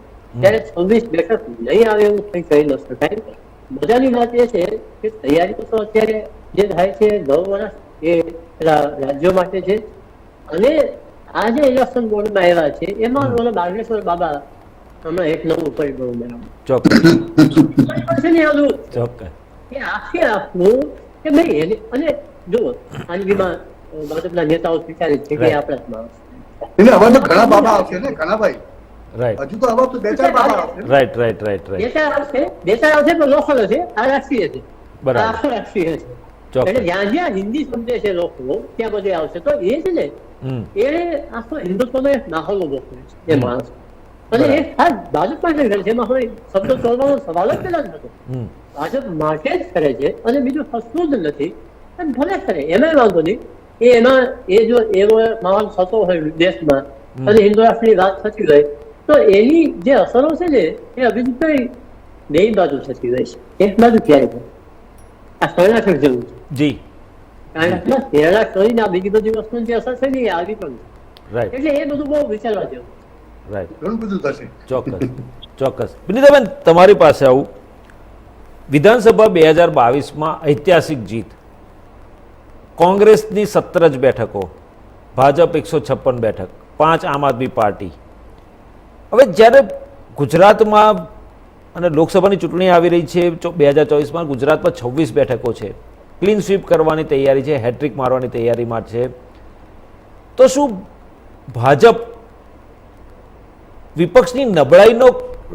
ત્યારે 26 બેઠક નહીં આવે એવું કઈ કહી ન શકાય. મજાની વાત એ છે કે તૈયારી તો અત્યારે જે થાય છે 9 વર્ષ એ રાજ્યો માટે છે. અને આ જે ઇલેક્શન બોર્ડમાં આવ્યા છે એમાં ઓલા બાગેશ્વર બાબા હમણાં એક નવું પરિબળ આપવું કે ભાઈ એને અને જુઓ ખાનગીમાં ભાજપના નેતાઓ સ્વીકારે છે કે આપણા જ માણસ. હવે તો ઘણા બાબા આવશે ને ઘણાભાઈ. હજુ તો હવે તો 2-4 બાબા આવશે. રાઈટ. 2-4 આવશે પણ લોકલ હશે. આ રાષ્ટ્રીય છે. બરાબર. રાષ્ટ્રીય છે. એટલે જ્યાં જ્યાં હિન્દી સમજે છે લોકો ત્યાં બધે આવશે. તો એ છે ને એને આખો હિન્દુત્વનો એક માહોલ ઉભો કરે છે એ માણસ. અને એ ખાસ ભાજપ માટે કરે છે. એમાં હવે શબ્દો ચોરવાનો સવાલ જ પેલા જ હતો. ભાજપ માટે જ કરે છે અને બીજું કશું જ નથી. ભલે કરે એમાં વાંધો નહીં. એ જો એવો માહોલ થતો હોય દેશમાં અને હિન્દુ રાષ્ટ્રની વાત થતી હોય તો એની જે અસરો છે ને એ અભિજિતભાઈ બે બાજુ થતી હોય છે. એક બાજુ ક્યારે થાય આ કર્ણાટક જેવું છે. જી. કર્ણાટકમાં કેરળા કરીને આ બીજી બધી વસ્તુની જે અસર છે ને એ આવી પણ રાઈટ. એટલે એ બધું બહુ વિચારવા જેવું. રાઈટ. ઘણું બધું થશે. ચોક્કસ. વિનીતાબેન તમારી પાસે આવું. વિધાનસભા 2022માં ઐતિહાસિક જીત. કોંગ્રેસની 17 જ બેઠકો, ભાજપ 156 બેઠક, 5 આમ આદમી પાર્ટી. હવે જ્યારે ગુજરાતમાં અને લોકસભાની ચૂંટણી આવી રહી છે 2024માં, ગુજરાતમાં 26 બેઠકો છે, ક્લીન સ્વીપ કરવાની તૈયારી છે, હેટ્રિક મારવાની તૈયારીમાં છે. તો શું ભાજપ વિપક્ષની નબળાઈનો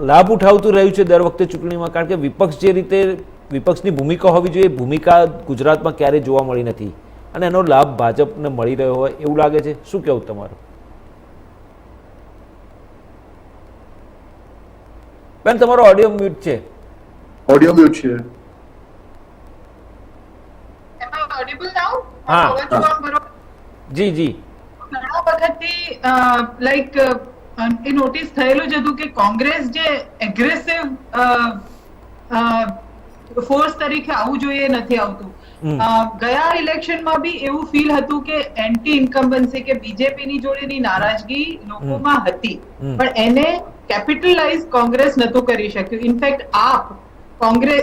લાભ ઉઠાવતું રહ્યું છે દર વખતે ચૂંટણીમાં? કારણ કે વિપક્ષ જે રીતે વિપક્ષની ભૂમિકા હોવી જોઈએ ભૂમિકા ગુજરાતમાં ક્યારેય જોવા મળી નથી અને એનો લાભ ભાજપને મળી રહ્યો હોય એવું લાગે છે. શું કહેવું તમારું? બેન તમારો ઓડિયો મ્યુટ છે. ઓડિયો મ્યુટ છે. હા જી. ઘણા વખતથી લાઈક એ નોટિસ થયેલું જ હતું કે કોંગ્રેસ જે એગ્રેસિવ ફોર્સ તરીકે આવવું જોઈએ નથી આવતું. ગયા ઇલેક્શનમાં બી એવું ફીલ હતું કે એન્ટી ઇન્કમ્બન્સી કે બીજેપીની જોડેની નારાજગી લોકોમાં હતી પણ એને કેપિટલાઇઝ કોંગ્રેસ નતું કરી શક્યું. ઇનફેક્ટ કોંગ્રેસ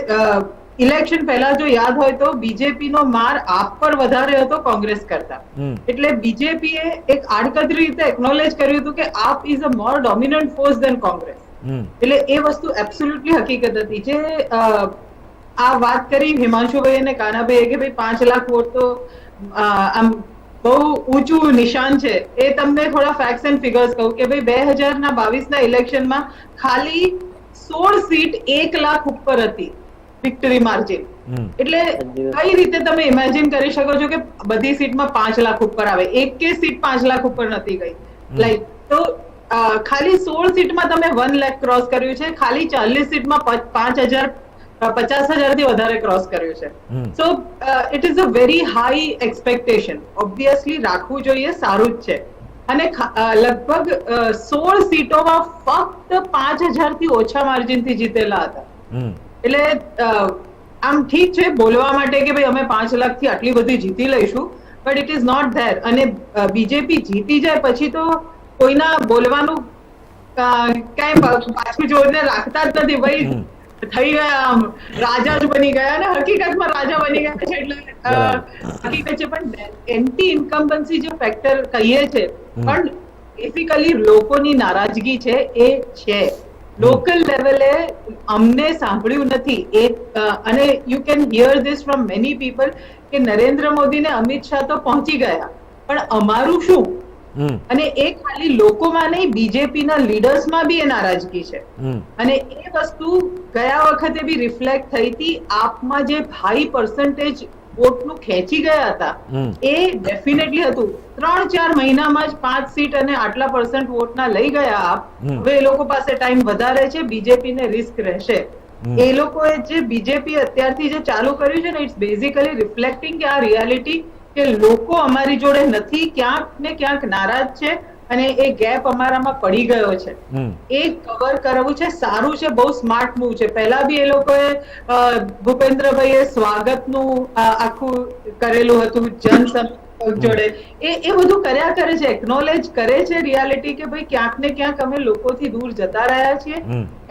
ઇલેક્શન પહેલા જો યાદ હોય તો બીજેપી નો માર આપ પર વધારે હતો કોંગ્રેસ કરતા. એટલે બીજેપીએ એક આડકતરી રીતે એક્નોલેજ કર્યું હતું કે AAP is a more dominant force than Congress. એટલે એ વસ્તુ એબ્સોલ્યુટલી હકીકત હતી. જે આ વાત કરી હિમાંશુભાઈ અને કાનાભાઈ કે ભાઈ 5 લાખ વોટ તો આમ બહુ ઊંચું નિશાન છે. એ તમને થોડા ફેક્ટ્સ એન્ડ ફિગર્સ કહું કે ભાઈ 2022ના ઇલેક્શનમાં ખાલી 16 સીટ 1 લાખ ઉપર હતી વિક્ટરી માર્જિન. એટલે કઈ રીતે તમે ઇમેજિન કરી શકો છો કે બધી સીટમાં 5 લાખ ઉપર આવે? એક કે સીટ 5 લાખ ઉપર નથી ગઈ. લાઈક તો ખાલી 16 સીટમાં તમે 1 લાખ ક્રોસ કર્યું છે. ખાલી 40 સીટમાં 50,000 થી વધારે ક્રોસ કર્યું છે. So it is a very high expectation. Obviously રાખવું જોઈએ, સારું જ છે. અને લગભગ 16 સીટોમાં ફક્ત 5,000 થી ઓછા માર્જિન થી જીતેલા હતા. એટલે આમ ઠીક છે બોલવા માટે કે ભાઈ અમે 5 લાખ થી આટલી બધી જીતી લઈશું, but it is not there. અને બીજેપી જીતી જાય પછી તો કોઈના બોલવાનું કઈ પાછું જોઈને રાખતા જ નથી. ભાઈ થઈ ગયા રાજા જ બની ગયા અને હકીકતમાં રાજા બની ગયા છે. એટલે હકીકત છે. પણ એન્ટી ઇન્કમ્બન્સી જે ફેક્ટર કહીએ છે પણ બેસિકલી લોકોની નારાજગી છે એ છે. લોકલ લેવલે અમને સાંભળ્યું નથી અને you can here this from many people કે નરેન્દ્ર મોદી ને અમિત શાહ તો પહોંચી ગયા, પણ અમારું શું? અને એ ખાલી લોકોમાં નહીં, બીજેપીના લીડર્સમાં બી એ નારાજગી છે. અને એ વસ્તુ ગયા વખતે બી રિફ્લેક્ટ થઈ હતી. આપમાં જે હાઈ પર્સન્ટેજ વોટનું ખેંચી ગયા હતા એ ડેફિનેટલી હતું. 3-4 મહિનામાં જ 5 સીટ અને આટલા % વોટના લઈ ગયા આપ. હવે એ લોકો પાસે ટાઈમ વધારે છે, બીજેપીને રિસ્ક રહેશે. એ લોકોએ જે બીજેપી અત્યારથી જે ચાલુ કર્યું છે ને, ઇટ્સ બેઝિકલી રિફ્લેક્ટિંગ કે આ રિયાલિટી કે લોકો અમારી જોડે નથી, ક્યાંક ને ક્યાંક નારાજ છે અને એ ગેપ અમારામાં પડી ગયો છે. એ કવર કરવું છે. સારું છે, બહુ સ્માર્ટ મૂવ છે. પહેલા બી એ લોકોએ ભૂપેન્દ્રભાઈએ સ્વાગતનું આખું કરેલું હતું જનસંપર્ક જોડે. એ બધું કર્યા કરે છે, એકનોલેજ કરે છે રિયાલિટી કે ભાઈ ક્યાંક ને ક્યાંક અમે લોકોથી દૂર જતા રહ્યા છીએ.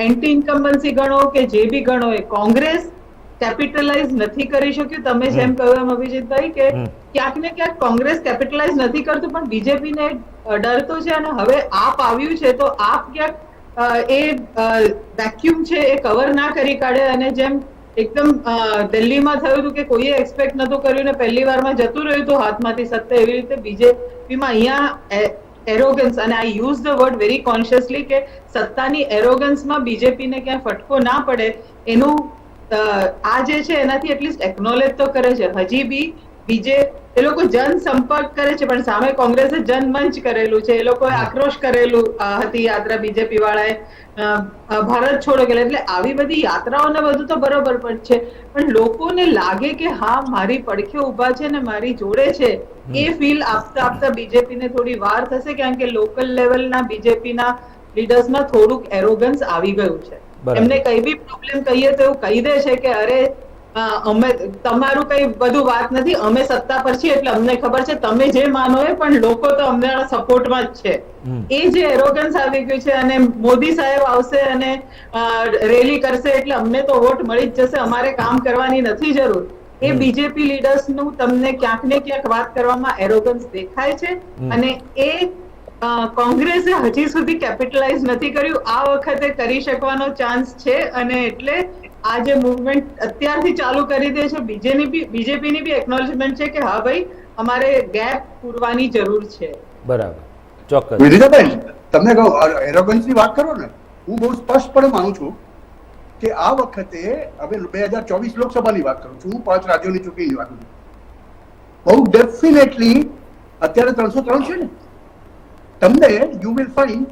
એન્ટી ઇન્કમ્બન્સી ગણો કે જે બી ગણો, એ કોંગ્રેસ કેપિટલાઇઝ નથી કરી શક્યું. તમે જેમ કહ્યું એમ અભિજીતભાઈ કે ક્યાંક ને ક્યાંક કોંગ્રેસ કેપિટલાઇઝ નથી કરતું, પણ બીજેપીને ડર તો છે. અને હવે આપ આવ્યું છે તો આપ ક્યાંક એ વેક્યુમ છે એ કવર ના કરી કાઢે. અને જેમ એકદમ દિલ્હીમાં થયું હતું કે કોઈએ એક્સપેક્ટ નતું કર્યું ને પહેલી વારમાં જતું રહ્યું હતું હાથમાંથી સત્તા, એવી રીતે બીજેપીમાં અહીંયા એરોગન્સ, અને I use the word very consciously કે સત્તાની એરોગન્સમાં બીજેપીને ક્યાંય ફટકો ના પડે એનું આ જે છે એનાથી એટલીસ્ટ એકનોલેજ તો કરે છે. હજી બી એ લોકો જનસંપર્ક કરે છે, પણ સામે કોંગ્રેસે જનમંચ કરેલું છે. એ લોકોએ આક્રોશ કરેલું હતી યાત્રા બીજેપી વાળાએ, ભારત છોડો કે. એટલે આવી બધી યાત્રાઓને બધું તો બરોબર પણ છે, પણ લોકોને લાગે કે હા મારી પડખે ઉભા છે ને મારી જોડે છે, એ ફીલ આપતા આપતા બીજેપીને થોડી વાર થશે, કારણ કે લોકલ લેવલના બીજેપીના લીડર્સમાં થોડુંક એરોગન્સ આવી ગયું છે. એમને કઈ બી પ્રોબ્લેમ કહીએ તો એવું કહી દે છે કે અરે અમે તમારું કઈ બધું વાત નથી, અમે સત્તા પર છીએ એટલે અમને ખબર છે, તમે જે માનો એ, પણ લોકો તો અમને સપોર્ટમાં જ છે. એ જે એરોગન્સ આવી ગયું છે. અને મોદી સાહેબ આવશે અને રેલી કરશે એટલે અમને તો વોટ મળી જ જશે, અમારે કામ કરવાની નથી જરૂર. એ બીજેપી લીડર્સ નું તમને ક્યાંક ને ક્યાંક વાત કરવામાં એરોગન્સ દેખાય છે. અને એ કોંગ્રેસે હજી સુધી કેપિટલાઇઝ નથી કર્યું. આ વખતે કરી શકવાનો ચાન્સ છે. અને એટલે આ જે મુવમેન્ટ અત્યારથી ચાલુ કરી દે છે, બીજેપીની બી એકનોલેજમેન્ટ છે કે હા ભાઈ અમારે ગેપ પૂરવાની જરૂર છે. બરાબર, ચોક્કસ. વિનિતાબેન, તમને કહું, એરોગન્સની વાત કરો ને, હું બહુ સ્પષ્ટપણે માનું છું કે આ વખતે હવે 2024 લોકસભાની વાત કરું છું, હું 5 રાજ્યોની ચૂંટણીની વાત કરું છું. બહુ ડેફિનેટલી અત્યારે 303 છે ને, તમને you will find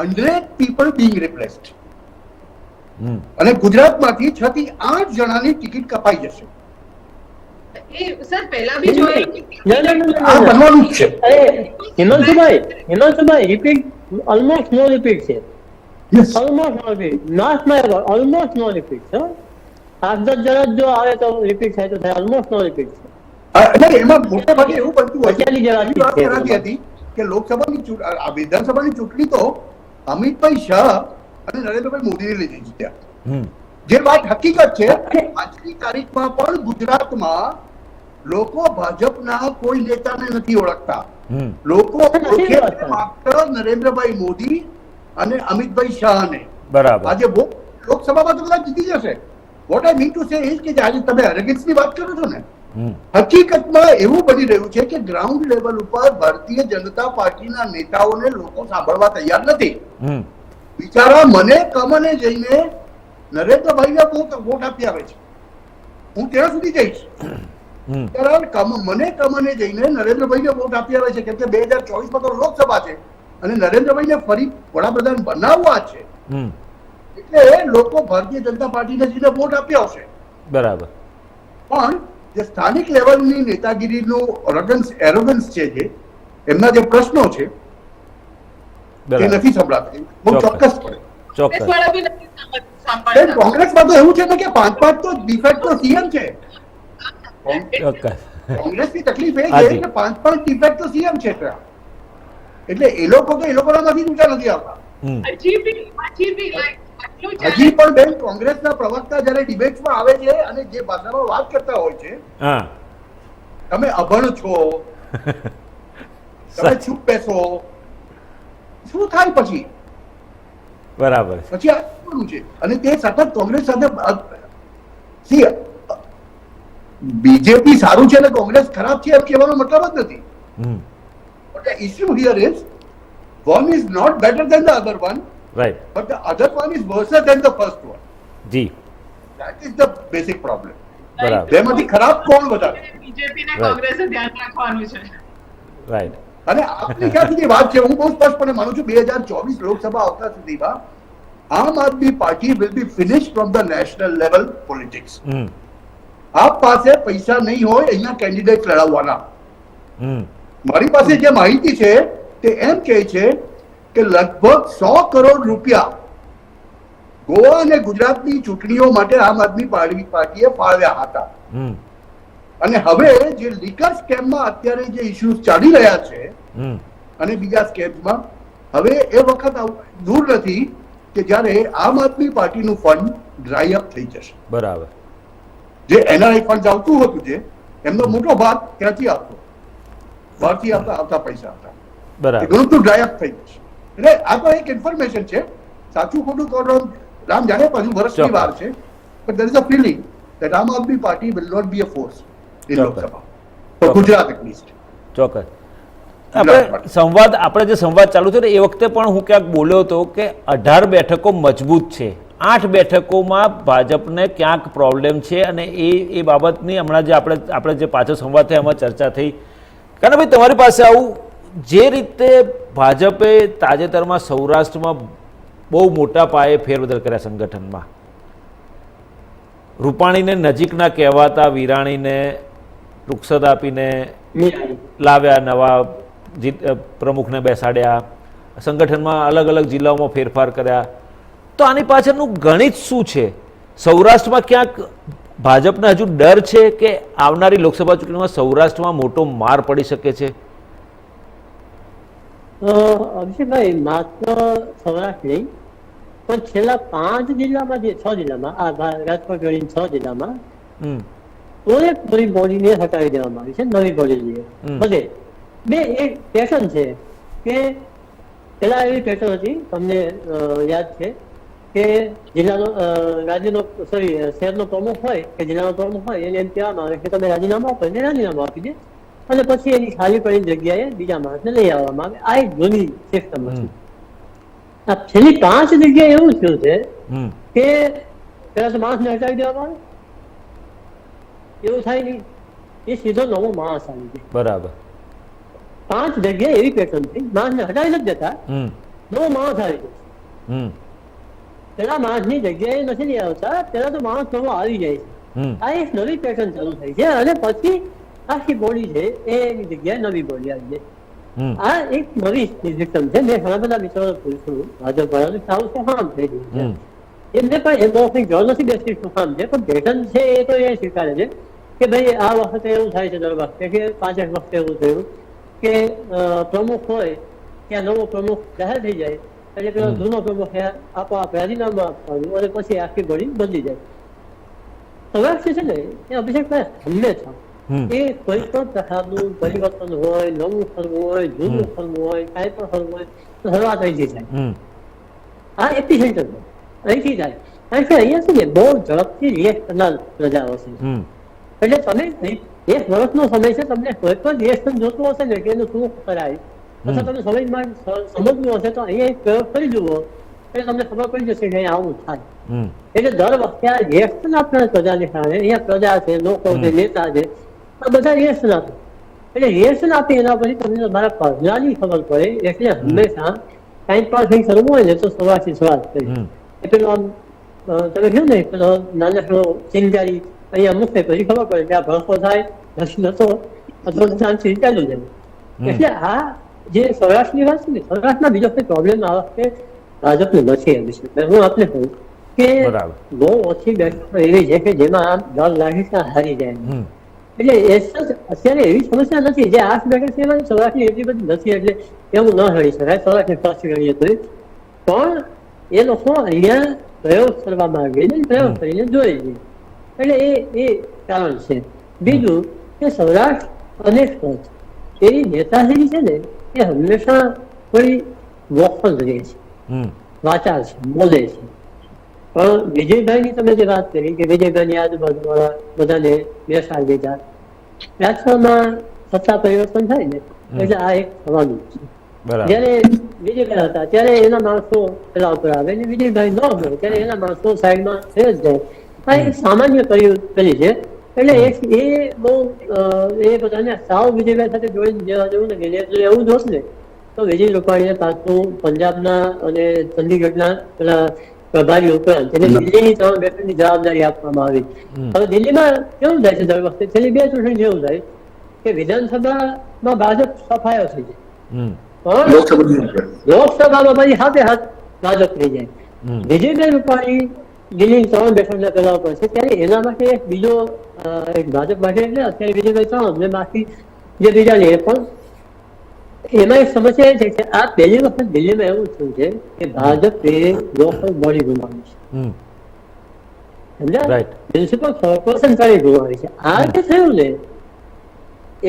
100 people being replaced. અને ગુજરાતમાંથી 6 થી 8 જણાની ટિકિટ કપાઈ જશે. એ સર પહેલા બી જોયેલું. આ બનવાનું જ છે. હિમાંશુભાઈ રિપીટ ઓલમોસ્ટ નો રિપીટ છે. Almost no repeat, not my almost no repeat છે. 8-10 જણા જો આવે તો રિપીટ થાય તો થાય, ઓલમોસ્ટ નો રિપીટ છે. એમાં મોટે ભાગે એવું બનતું હોય છે કે લોકસભાની વિધાનસભાની ચૂંટણી તો અમિતભાઈ શાહ અને નરેન્દ્રભાઈ મોદીને લીધી જીત્યા. જે વાત હકીકત છે, આજની તારીખમાં પણ ગુજરાતમાં લોકો ભાજપના કોઈ નેતાને નથી ઓળખતા. લોકો માત્ર નરેન્દ્રભાઈ મોદી અને અમિતભાઈ શાહને. બરાબર. આજે લોકસભામાં તો બધા જીતી જશે. What I mean to say is કે આજે તમે એરોગન્સની વાત કરો છો ને, હકીકતમાં એવું બની રહ્યું છે કે ગ્રાઉન્ડ લેવલ ઉપર ભારતીય જનતા પાર્ટીના નેતાઓને લોકો સાંભળવા તૈયાર નથી. બિચારા મને કમને જઈને નરેન્દ્રભાઈને વોટ આપી આવે છે. હું ત્યાં સુધી જઈશ. મને કમને જઈને નરેન્દ્રભાઈને વોટ આપી આવે છે, કેમ કે 2024માં તો લોકસભા છે અને નરેન્દ્રભાઈને ફરી વડાપ્રધાન બનાવવા છે. એટલે લોકો ભારતીય જનતા પાર્ટીને જઈને વોટ આપી આવશે. બરાબર. પણ જે સ્થાનિક લેવલની નેતાગીરીનું એરોગન્સ છે, જે એમના જે પ્રશ્નો છે એ નથી સંભળાતા. બહુ ચોક્કસ પડે. કોંગ્રેસમાં તો એવું છે કે 5-5 તો ડિફેક્ટો સીએમ છે. કોંગ્રેસની તકલીફ એ છે કે 5-5 ડિફેક્ટો સીએમ છે. એટલે એ લોકો તો એ લોકોનામાંથી ઊંચા નથી આવતા. હજી પણ બેન કોંગ્રેસના પ્રવક્તા જયારે ડિબેટમાં આવે છે અને જે ભાષામાં વાત કરતા હોય છે, તમે અભણ છો, તમે ચૂપ બેસો, શું થાય પછી? બરાબર. પછી મહત્વનું છે અને તે સતત કોંગ્રેસ સાથે બીજેપી સારું છે અને કોંગ્રેસ ખરાબ છે એમ કહેવાનો મતલબ જ નથી. But the issue here is one is not better than the other one, right, but the other one is worse than the first one. જી, That is the basic problem. બરાબર, બેમાંથી ખરાબ કોણ વધારે? બીજેપી ને કોંગ્રેસે ધ્યાન રાખવાનું છે. રાઈટ, અને આપની ક્યાં સુધી વાત છે, હું બહુ સ્પષ્ટપણે માનું છું 2024 લોકસભા આવતા સુધીમાં Aam Aadmi Party will be finish from the national level politics. AAP પાસે પૈસા નહીં હોય અહીંયા કેન્ડિડેટ લડાવવાના. મારી પાસે જે માહિતી છે તે એમ કહે છે કે લગભગ 100 કરોડ રૂપિયા ગોવા અને ગુજરાતની ચૂંટણીઓ માટે આમ આદમી પાર્ટીએ ફાળવ્યા હતા. અને હવે જે લીકર સ્કેમમાં અત્યારે જે ઇશ્યુઝ ચાલી રહ્યા છે અને બીજા સ્કેમ્સમાં, હવે એ વખત દૂર નથી કે જ્યારે આમ આદમી પાર્ટીનું ફંડ ડ્રાય અપ થઈ જશે. બરાબર, જે એનઆરઆઈ ફંડ આવતું હતું, જે એમનો મોટો ભાગ ક્યાંથી આવતો, બહારથી આવતા પૈસા હતા, બરાબર, ઘણું તો ડ્રાય અપ થઈ જશે. એટલે આ તો એક ઇન્ફોર્મેશન છે, સાચું ખોટું તો રામ જાણે, પછી વર્ષની વાર છે, but there is a feeling that Aam Aadmi Party will not be a force in Lok Sabha, for Gujarat at least. ચોક્કસ. આપણે જે સંવાદ ચાલુ થયો ને એ વખતે પણ હું ક્યાંક બોલ્યો હતો કે 18 બેઠકો મજબૂત છે, 8 બેઠકોમાં ભાજપને ક્યાંક પ્રોબ્લેમ છે અને એ બાબતની હમણાં જે આપણે જે પાછો સંવાદ થયો એમાં ચર્ચા થઈ. કારણ ભાઈ તમારી પાસે આવું જે રીતે ભાજપે તાજેતરમાં સૌરાષ્ટ્રમાં બહુ મોટા પાયે ફેરબદલ કર્યા સંગઠનમાં, રૂપાણીને નજીકના કહેવાતા વિરાણીને રૂક્ષત આપીને લાવ્યા, નવા પ્રમુખને બેસાડ્યા, સંગઠનમાં અલગ અલગ જિલ્લાઓમાં ફેરફાર કર્યા, તો આની પાછળનું ગણિત શું છે? સૌરાષ્ટ્રમાં ક્યાંક ભાજપને હજુ ડર છે કે આવનારી લોકસભા ચૂંટણીમાં સૌરાષ્ટ્રમાં મોટો માર પડી શકે છે? અભિષેકભાઈ, માત્ર સૌરાષ્ટ્ર નહીં પણ છેલ્લા 5 જિલ્લામાં, જે 6 જિલ્લામાં, આ રાજકોટ જોડીને 6 જિલ્લામાં પૂરી બોડીને હટાવી દેવામાં આવી છે. નવી બોડી બધે બે એક પેટર્ન છે કે પેલા એવી પેટર્ન હતી, તમને યાદ છે કે જિલ્લાનો રાજ્યનો શહેરનો પ્રમુખ હોય કે જિલ્લાનો પ્રમુખ હોય એને એમ કહેવામાં આવે કે તમે રાજીનામું આપો, એને રાજીનામું આપી દે અને પછી એની ખાલી પડેલી જગ્યાએ બીજા માણસને લઈ આવવામાં આવે. આ એક જૂની સિસ્ટમ હતી. આ છેલ્લી 5 જગ્યાએ એવું થયું છે કે પેલા તો માણસને હટાવી દેવામાં આવે, એવું થાય નહીં, એ સીધો નવો માણસ આવી જાય. બરાબર, 5 જગ્યાએ એવી પેટર્ન થઈ, માણસને હટાવી નથી દેતા, નવો માણસ આવી જાય. પેલા માણસની જગ્યાએ નથી લઈ આવતા, પેલા તો માણસ નવો આવી જાય છે. આ એક નવી પેટર્ન ચાલુ થઈ છે અને પછી આખી બોડી છે એની જગ્યાએ નવી બોડી આવી જાય. આ એક નવી સિસ્ટમ છે. મેં ઘણા બધા મિત્રો પૂછ્યું ભાજપ વાળાને, સારું શું કામ થઈ ગયું છે, એમને પણ એ બહુ કંઈ જરૂર નથી બેસી શું કામ છે, પણ પેટર્ન છે એ તો એ સ્વીકારે છે કે ભાઈ આ વખતે એવું થાય છે, દર વખતે કે 5 વખતે એવું થયું કે પ્રમુખ હોય ત્યાં નવો પ્રમુખ જાહેર થઈ જાય એટલે પેલો જૂનો પ્રમુખ આપોઆપ રાજીનામું આપવાનું અને પછી આખી બોડી બદલી જાય. સૌરાષ્ટ્ર છે ને એ અભિષેકભાઈ હંમેશા એ કોઈ પણ પ્રકારનું પરિવર્તન હોય, નવું કરવું હોય, જૂનું કરવું હોય, કાંઈ પણ કરવું હોય તો શરૂઆત અહીંથી થાય. આ એપિસેન્ટર છે, અહીંથી થાય. કારણ કે અહીંયા શું છે, બહુ ઝડપથી રિએક્ટ કરનાર પ્રજાઓ છે. એટલે તમે 1 વર્ષનો સમય છે, તમને કોઈ પણ રિએક્શન જોતું હશે ને કે એનું શું કરાય અથવા તમે સમજવું હશે તો અહીંયા એક પ્રયોગ કરી જુઓ એટલે તમને ખબર પડી જશે કે આવું થાય. એટલે દર વખતે આ રિએક્શન આપનાર પ્રજાને કારણે અહીંયા પ્રજા છે, લોકો છે, નેતા છે, આ બધા રિએક્શન આપે. એટલે રિએક્શન આપી એના પછી તમને મારા પ્રજાની ખબર પડે. એટલે હંમેશા ટાઈમ પાસ થઈ કરવું હોય ને તો સવારથી શરૂઆત કરી. એ પેલું આમ તમે કહ્યું ને પેલો નાનકડો ચિંગારી અહીંયા મૂકે પછી ખબર પડે કે આ ભડકો થાય, નતો અથવા શાંતિ ચાલુ જાય. એટલે આ જે સૌરાષ્ટ્રની વાત છે ને, સૌરાષ્ટ્રમાં બીજો કોઈ પ્રોબ્લેમ આ વખતે ભાજપને નથી. હું આપને કહું કે બહુ ઓછી બેઠકો એવી છે કે જેમાં આમ ડર લાગે કે હારી જાય. એટલે અત્યારે એવી સમસ્યા નથી. જે 8 બેઠક છે એમાં સૌરાષ્ટ્રની એટલી બધી નથી એટલે એવું ન હળી શકાય. સૌરાષ્ટ્રની પાછી ગણીએ તો પણ એ લોકો અહીંયા પ્રયોગ કરવા માંગે છે, પ્રયોગ કરીને જોઈ છે. એટલે એ કારણ છે. બીજું કે સૌરાષ્ટ્ર અને કચ્છ એની નેતાગીરી છે ને એ હંમેશા થોડી વોકલ રહે છે, વાચાર છે, બોલે છે. પણ વિજયભાઈની તમે જે વાત કરી કે વિજયભાઈની આજુબાજુવાળા બધાને બેસાડી દીધા, રાજકારણમાં સત્તા પરિવર્તન થાય ને એટલે આ એક થવાનું છે. બરાબર. જયારે વિજયભાઈ હતા ત્યારે એના માણસો પેલા ઉપર આવે ને વિજયભાઈ ન હોય ત્યારે એના માણસો સાઈડમાં થઈ જ જાય. આ એક સામાન્ય કરી છે. એટલે એ બહુ એ બધાને સાવ વિજયભાઈ સાથે જોડીને જવા જેવું ને જો એવું જ હોત ને તો વિજય રૂપાણીએ પાછું પંજાબના અને ચંદીગઢના પેલા પ્રભારી ઉપરાંત એને દિલ્હીની 3 બેઠકની જવાબદારી આપવામાં આવી. હવે દિલ્હીમાં કેવું થાય છે દર વખતે છેલ્લી 2 ચૂંટણી જેવું થાય કે વિધાનસભામાં ભાજપ સફાયો થઈ જાય પણ લોકસભામાં પછી હાથે હાથ ભાજપ થઈ જાય. વિજયભાઈ રૂપાણી દિલ્હીની 3 બેઠકના પેલા ઉપર છે ત્યારે એના માટે એક બીજો એક ભાજપ માટે એટલે અત્યારે વિજયભાઈ 3 ને બાકી જે બીજા ને એ પણ એમાં એક સમસ્યા એ છે કે આ પહેલી વખત દિલ્હીમાં એવું થયું છે કે ભાજપે લોકલ બોડી ગુમાવી છે, સમજ્યા? મ્યુનિસિપલ કોર્પોરેશન ગુમાવી છે. આ જે થયું ને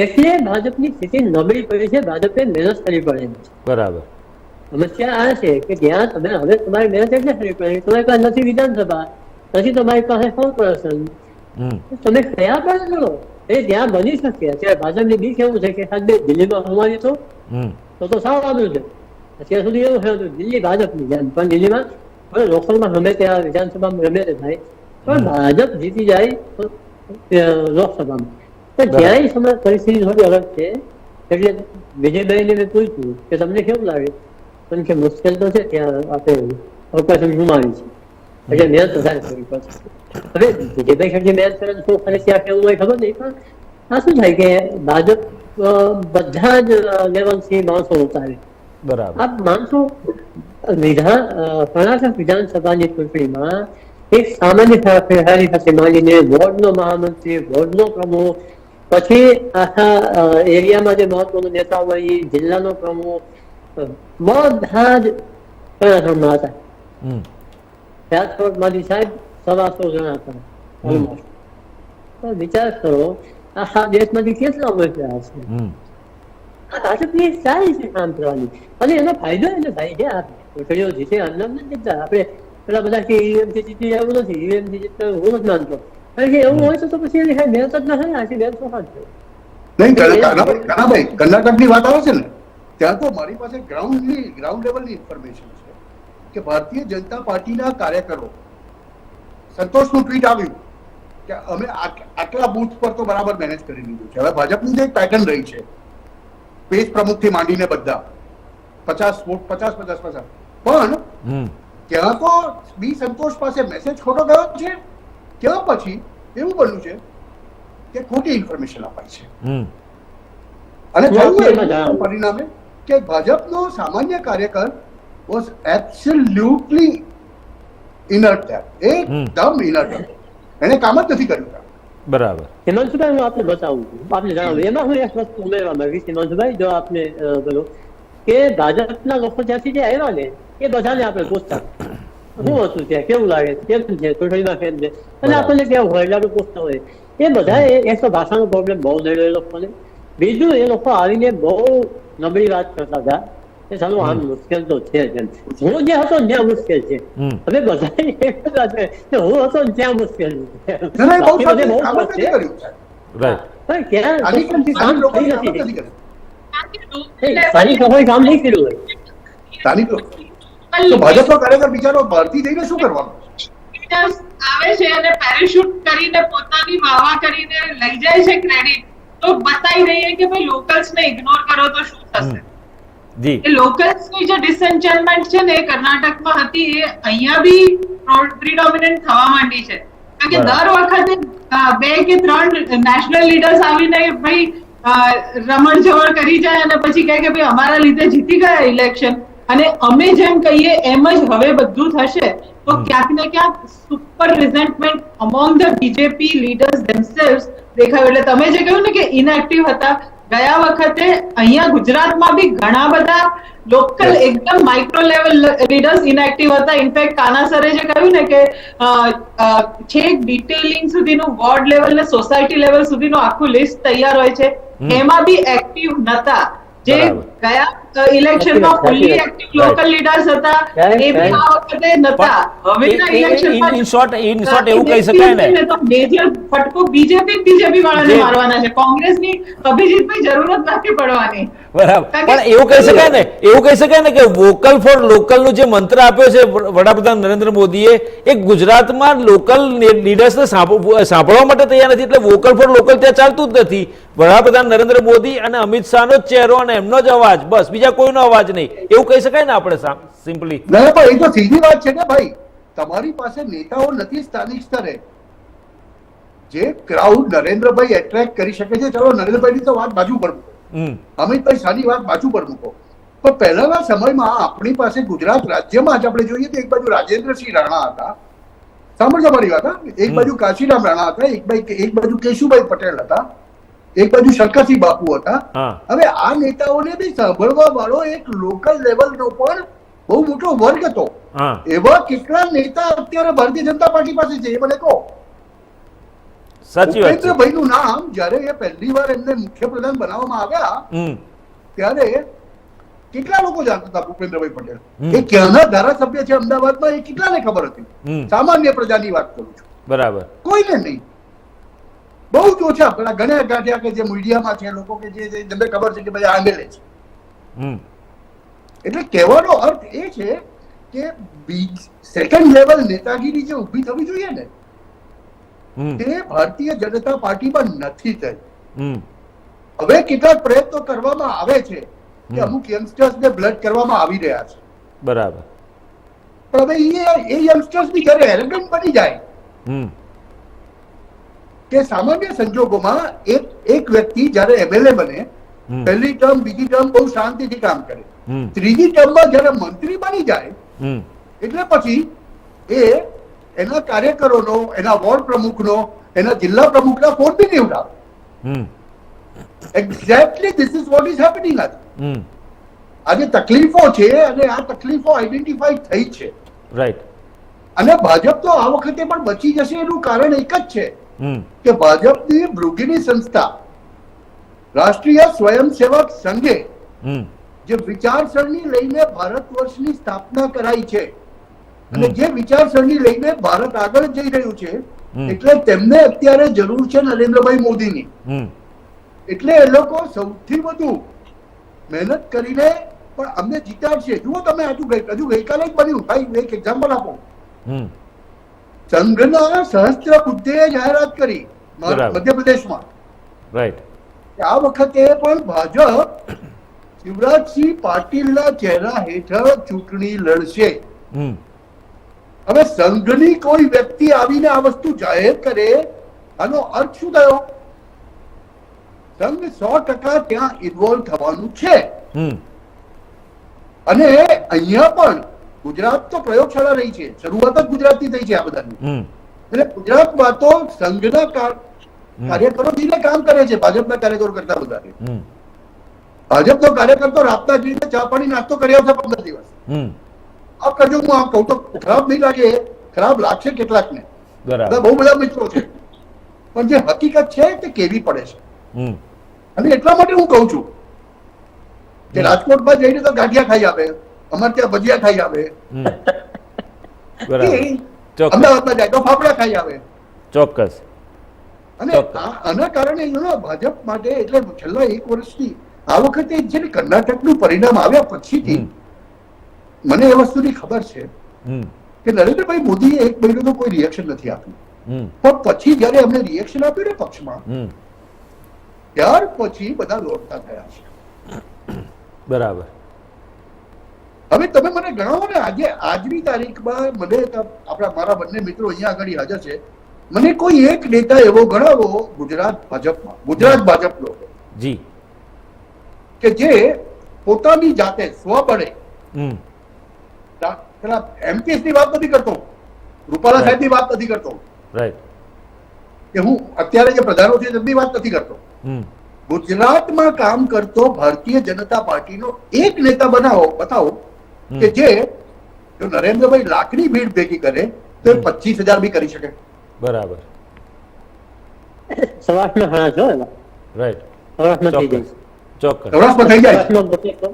એટલે ભાજપની સ્થિતિ નબળી પડી છે, ભાજપે મહેનત કરવી પડે છે. બરાબર. સમસ્યા આ છે કે જ્યાં તમે હવે તમારી મહેનત એટલે કરવી પડે, તમારી પાસે નથી વિધાનસભા, નથી તમારી પાસે કોર્પોરેશન, તમે કયા પણ કરો એ ત્યાં બની શકે. અત્યારે ભાજપની બીક એવું છે કે સાહેબ દિલ્હીમાં હોવાની તો સાવ આવ્યું છે. અત્યાર સુધી એવું થયું દિલ્હી ભાજપની જેમ, પણ દિલ્હીમાં લોકસભામાં ગમે ત્યાં વિધાનસભામાં ગમે તે થાય પણ ભાજપ જીતી જાય લોકસભામાં. પણ જ્યાંય સમય પરિસ્થિતિ થોડી અલગ છે. એટલે વિજયભાઈને મેં પૂછ્યું કે તમને કેવું લાગે, પણ કે મુશ્કેલ તો છે, ત્યાં આપણે ઓપરેશન ગુમાવી છે એટલે મહેનત વધારે કરવી પડશે. હવે વિજયભાઈ કેટલી મહેનત કરે શું ખરે ત્યાં કેવું હોય ખબર નહીં, પણ આ શું થાય કે ભાજપ બધા જ લેવલથી માણસો ઉતારે. બરાબર. આ માણસો કર્ણાટક વિધાનસભાની ચૂંટણીમાં એક સામાન્ય ફેરફારી સાથે માંડીને વોર્ડનો મહામંત્રી, વોર્ડનો પ્રમુખ, પછી આખા એરિયામાં જે મહત્વનો નેતા હોય એ જિલ્લાનો પ્રમુખ, બધા જ કર્ણાટકમાં હતા. રાજકોટમાંથી સાહેબ 125 જણા હતા ઓલમોસ્ટ. તો વિચાર કરો આખા દેશમાંથી કેટલા ઉમેદવાર છે. આ ભાજપની સારી છે કામ કરવાની અને એનો ફાયદો એને થાય છે. આ ચૂંટણીઓ જીતે અન્નમ નથી જીતતા. આપણે પેલા બધા કે ઈવીએમથી જીતી એવું નથી, ઈવીએમથી જીતતા હું નથી માનતો. કારણ કે એવું હોય તો પછી એની મહેનત જ ના થાય. આથી બેન શું ખાશે નહીં. કાનાભાઈ કર્ણાટકની વાત આવે છે ને ત્યાં તો મારી પાસે ગ્રાઉન્ડ લેવલની ઇન્ફોર્મેશન છે કે ભારતીય જનતા પાર્ટીના કાર્યકરો સંતોષનું ટ્વીટ આવ્યું કે અમે આટલા બૂથ પર તો બરાબર મેનેજ કરી લીધું છે. હવે ભાજપની જે એક પેટર્ન રહી છે પેજ પ્રમુખથી માંડીને બધા 50 વોટ 50 પણ ત્યાં તો બી સંતોષ પાસે મેસેજ ખોટો ગયો છે. ત્યાં પછી એવું બન્યું છે કે ખોટી ઇન્ફોર્મેશન અપાય છે અને પરિણામે કે ભાજપનો સામાન્ય કાર્યકર વોઝ એબ્સોલ્યુટલી ઇનર્ટ. એકદમ ઇનર્ટ. એને કામ જ નથી કર્યું. બરાબર. હિમાંશુભાઈ હું આપને બતાવું છું, આપને જણાવું. એમાં હું એક વસ્તુ ઉમેરવા માંગીશ હિમાંશુભાઈ, જો આપને બોલો કે ભાજપના લોકો જ્યાંથી જે આવ્યા ને એ બધાને આપણે પૂછતા શું હતું ત્યાં, કેવું લાગે, કેમ છે ચૂંટણીમાં, કેમ છે, અને આપણને કેવું હોય એટલે આપણે પૂછતા હોય. એ બધા એક તો ભાષાનો પ્રોબ્લેમ બહુ નડ્યો એ લોકોને. બીજું એ લોકો આવીને બહુ નબળી વાત કરતા હતા કે ચાલો આમ મુશ્કેલ તો છે જ. હું જે હતો ત્યાં મુશ્કેલ છે. હવે બધા એક જ વાત છે કે હું હતો ત્યાં મુશ્કેલ છે. સ્થાનિક લોકોએ કામ નહીં કર્યું હોય. ભાજપનો કાર્યકર બિચારો બહારથી જઈને શું કરવાનું આવે છે અને પેરાશૂટ કરીને પોતાની વાવા કરીને લઈ જાય છે ક્રેડિટ, તો બતાવી દઈએ કે ભાઈ લોકલ્સ ને ઇગ્નોર કરો તો શું થશે. જી એ લોકલ્સ ની જે ડિસએન્ચન્ટમેન્ટ છે ને એ કર્ણાટકમાં હતી, એ અહીંયા બી પ્રિડોમિનન્ટ થવા માંડી છે. કારણ કે દર વખતે 2 કે 3 નેશનલ લીડર્સ આવીને ભાઈ રમણ જવળ કરી જાય અને પછી કહે કે ભાઈ અમારા લીધે જીતી ગયા ઇલેક્શન, અને અમે જેમ કહીએ એમ જ હવે બધું થશે, તો ક્યાંક ને ક્યાંક super resentment among the BJP leaders themselves દેખાયું. એટલે તમે જે કહ્યું ને કે ઇનએક્ટિવ હતા, ગયા વખતે અહીંયા ગુજરાતમાં બી ઘણા બધા લોકલ એકદમ માઇક્રો લેવલ લીડર્સ ઇનએક્ટિવ હતા. ઇનફેક્ટ કાના સરે જે કહ્યું ને કે છેક ડિટેલિંગ સુધીનું વોર્ડ લેવલ ને સોસાયટી લેવલ સુધીનું આખું લિસ્ટ તૈયાર હોય છે, એમાં બી એક્ટિવ નતા. જે ગયા ઇલેક્શનમાં ફૂલી સાચી વાત. એક્ટિવ લોકલ લીડર્સ હતા, Right, એ બી right. આ વખતે નતા. હવેના ઇલેક્શનમાં ઇન શોર્ટ એવું કહી શકાય ને તો મેજર ફટકો બીજેપી વાળાને જે- મારવાના છે. કોંગ્રેસની અભિજીતભાઈ જરૂરત નથી પડવાની. બરાબર, કારણ કે- પણ એવું કહી શકાય ને કે વોકલ ફોર લોકલ નો જે મંત્ર આપ્યો છે વડાપ્રધાન નરેન્દ્ર મોદીએ, એ ગુજરાતમાં લોકલ લીડર્સને સાંભળવા માટે તૈયાર નથી, એટલે વોકલ ફોર લોકલ ત્યાં ચાલતું જ નથી. વડાપ્રધાન નરેન્દ્ર મોદી અને અમિત શાહનો જ ચહેરો અને એમનો જ અવાજ, બસ, બીજા કોઈનો અવાજ નહીં, એવું કહી શકાય ને આપણે સિમ્પલી. ના પણ એ તો સીધી વાત છે ને ભાઈ, તમારી પાસે નેતાઓ નથી સ્થાનિક સ્તરે જે ક્રાઉડ નરેન્દ્રભાઈ એટ્રેક્ટ કરી શકે છે. ચલો નરેન્દ્રભાઈની તો વાત બાજુ પર મૂકો, અમિતભાઈ શાહની વાત બાજુ પર મૂકો, પણ પહેલાના સમયમાં આપણી પાસે ગુજરાત રાજ્યમાં જ આપણે જોઈએ તો એક બાજુ રાજેન્દ્રસિંહ રાણા હતા, સાંભળજો મારી વાત, હા, એક બાજુ કાશીરામ રાણા હતા, એક બાજુ કેશુભાઈ પટેલ હતા, એક બાજુ શંકરસિંહ બાપુ હતા. હા. હવે આ નેતાઓને બી સાંભળવા વાળો એક લોકલ લેવલનો પણ બહુ મોટો વર્ગ હતો. હા. એવા કેટલા નેતા અત્યારે ભારતીય જનતા પાર્ટી પાસે છે એ મને કહો. સાચી વાત છે. ભૂપેન્દ્રભાઈ નું નામ જયારે એ પહેલી વાર એમને મુખ્યપ્રધાન બનાવવામાં આવ્યા હમ. ત્યારે કેટલા લોકો જાણતા હતા ભૂપેન્દ્રભાઈ પટેલ? હમ. એ ક્યાંના ધારાસભ્ય છે અમદાવાદમાં, એ કેટલાને ખબર હતી? હમ. સામાન્ય પ્રજાની વાત કરું છું, બરાબર. કોઈને નહીં. બહુ જ ઓછા પેલા ગણ્યા ગાંઠ્યા કે જે મીડિયામાં છે લોકો કે જે તમને ખબર છે કે ભાઈ આંગેલે છે. હમ. એટલે કહેવાનો અર્થ એ છે કે સેકન્ડ લેવલ નેતાગીરી જે ઊભી થવી જોઈએ ને, હમ. તે ભારતીય જનતા પાર્ટીમાં નથી થઈ. હમ. હવે કેટલાક પ્રયત્નો કરવામાં આવે છે કે અમુક યંગસ્ટર્સને બ્લડ કરવામાં આવી રહ્યા છે, બરાબર. પણ હવે એ યંગસ્ટર્સ બી જયારે એરોગન્ટ બની જાય હમ. કે સામાન્ય સંજોગોમાં એક વ્યક્તિ જયારે એમએલએ બને, હમ. પહેલી ટર્મ બીજી ટર્મ બહુ શાંતિથી કામ કરે, હમ. ત્રીજી ટર્મમાં જયારે મંત્રી બની જાય હમ. એટલે પછી એ એના કાર્યકરોનો, એના વોર્ડ પ્રમુખનો, એના જિલ્લા પ્રમુખના ફોન બી નહીં ઉઠાવે. Hmm. Exactly this is what is happening. Hmm. આજે તકલીફો છે અને આ તકલીફો આઈડેન્ટિફાઈ થઈ છે, રાઈટ. અને ભાજપ તો આ વખતે પણ બચી જશે એનું કારણ એક જ છે હમ. કે ભાજપની ભૃગીની સંસ્થા રાષ્ટ્રીય સ્વયંસેવક સંઘે હમ. જે વિચારસરણી લઈને ભારત વર્ષની સ્થાપના કરાઈ છે અને હમ. જે વિચારસરણી લઈને ભારત આગળ જઈ રહ્યું છે, હમ. એટલે તેમને અત્યારે જરૂર છે નરેન્દ્રભાઈ મોદીની. હમ. એટલે એ લોકો સૌથી વધુ મહેનત કરીને પણ અમને જીતાડશે. જુઓ તમે, હજુ ગઈકાલે જ બન્યું ભાઈ, એક એક્ઝામ્પલ આપો. હમ. સંઘના સહસ્ત્ર બુદ્ધે જાહેરાત કરી બરાબર. મધ્યપ્રદેશમાં રાઈટ. કે આ વખતે પણ ભાજપ શિવરાજસિંહ પાટીલના ચહેરા હેઠળ ચૂંટણી લડશે. હમ. હવે સંઘની કોઈ વ્યક્તિ આવીને આ વસ્તુ જાહેર કરે, આનો અર્થ શું થયો? સંઘ 100% ત્યાં ઇન્વોલ્વ થવાનું છે. હમ. અને અહીંયા પણ ગુજરાત તો પ્રયોગશાળા રહી છે, શરૂઆત જ ગુજરાતથી થઈ છે આ બધાની. હમ. એટલે ગુજરાતમાં તો સંઘના કાર્યકરો જઈને કામ કરે છે, ભાજપના કાર્યકરો કરતા વધારે. હમ. ભાજપનો કાર્યકર તો રાતના જઈને ચા પાણી નાસ્તો કરી આવશે 15 દિવસ. હમ. આ કરજો, હું આમ કહું તો ખરાબ નહીં લાગે, ખરાબ લાગશે કેટલાકને, બરાબર. બહુ બધા મિત્રો છે, પણ જે હકીકત છે તે કેવી પડે છે. હમ. અને એટલા માટે હું કહું છું કે રાજકોટમાં જઈને તો ગાંઠિયા ખાઈ આવે, અમારે ત્યાં ભજીયા ખાઈ આવે, હમ. બરાબર. ચોક્કસ. અમદાવાદમાં જાય તો ફાફડા ખાઈ આવે. ચોક્કસ. અને ચોક્કસ. આના કારણે ભાજપ માટે એટલે છેલ્લા 1 વર્ષથી આ વખતે છે ને કર્ણાટકનું પરિણામ આવ્યા પછીથી હમ. મને એ વસ્તુની ખબર છે હમ. કે નરેન્દ્રભાઈ મોદીએ 1 મહિનો કોઈ રિએક્શન નથી આપ્યું, હમ. પણ પછી જયારે એમને રિએક્શન આપ્યું ને પક્ષમાં, હમ. ત્યાર પછી બધા દોડતા થયા છે. બરાબર. હવે તમે મને ગણાવો ને, આજની તારીખમાં મને મારા બંને મિત્રો અહીંયા આગળ હાજર છે, મને કોઈ એક નેતા એવો ગણાવો ગુજરાત ભાજપનો જી. કે જે પોતાની જાતે સ્વબળે, હમ. પેલા એમપીએસ ની વાત નથી કરતો, રૂપાલા સાહેબ ની વાત નથી કરતો, રાઈટ. કે હું અત્યારે જે પ્રધાનો છે તેમની વાત નથી કરતો. હમ. ગુજરાતમાં કામ કરતો ભારતીય જનતા પાર્ટીનો એક નેતા બતાવો હમ. કે જે જો નરેન્દ્રભાઈ લાખની ભીડ ભેગી કરે તો એ 25,000 બી કરી શકે. બરાબર. સવારના હાણા છો એમાં રાઈટ. સવારમાં થઈ ચોક્કસ. જાય ચોક્કસ. સૌરાષ્ટ્રમાં થઈ જાય. સવારમાં બપોર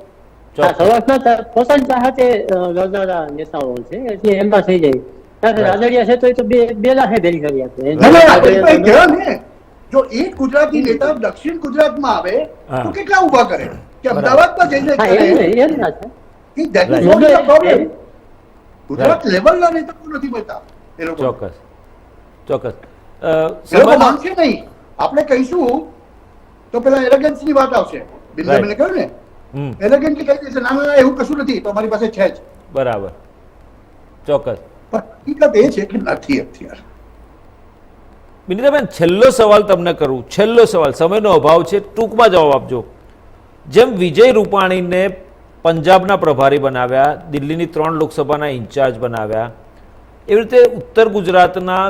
ચોક્કસ. સૌરાષ્ટ્રના પોષણ ચાહતે લડનારા નેતાઓ છે એટલે એમાં થઈ જાય. કારણ કે રાદડિયા છે તો એ તો બે લાખે ભેગી કરી આપે. ના, ના, આપણે કંઈ કહેવા ને, જો એક ગુજરાતી નેતા દક્ષિણ ગુજરાતમાં આવે હા. તો કેટલા ઊભા કરે કે અમદાવાદમાં જઈને હા, કરે? એમ ના છે. That is Right. not the problem. Right. Gujarat લેવલના નેતાઓ નથી મળતા એ લોકો. ચોક્કસ ચોક્કસ એ લોકો સમયમાં- માનશે નહીં. આપણે કહીશું તો પેલા એરોગન્સ ની વાત આવશે. બિંદાબેને કહ્યું ને, હમ, એરોગન્ટલી કહી દેશે ના ના એવું કશું નથી, તો અમારી પાસે છે જ. બરાબર ચોક્કસ. પણ હકીકત એ છે કે નથી અત્યારે. વિનીતાબેન, છેલ્લો સવાલ તમને કરું, છેલ્લો સવાલ, સમયનો અભાવ છે, ટૂંકમાં જવાબ આપજો. જેમ વિજય રૂપાણીને પંજાબના પ્રભારી બનાવ્યા, દિલ્હીની 3 લોકસભાના ઇન્ચાર્જ બનાવ્યા, એવી રીતે ઉત્તર ગુજરાતના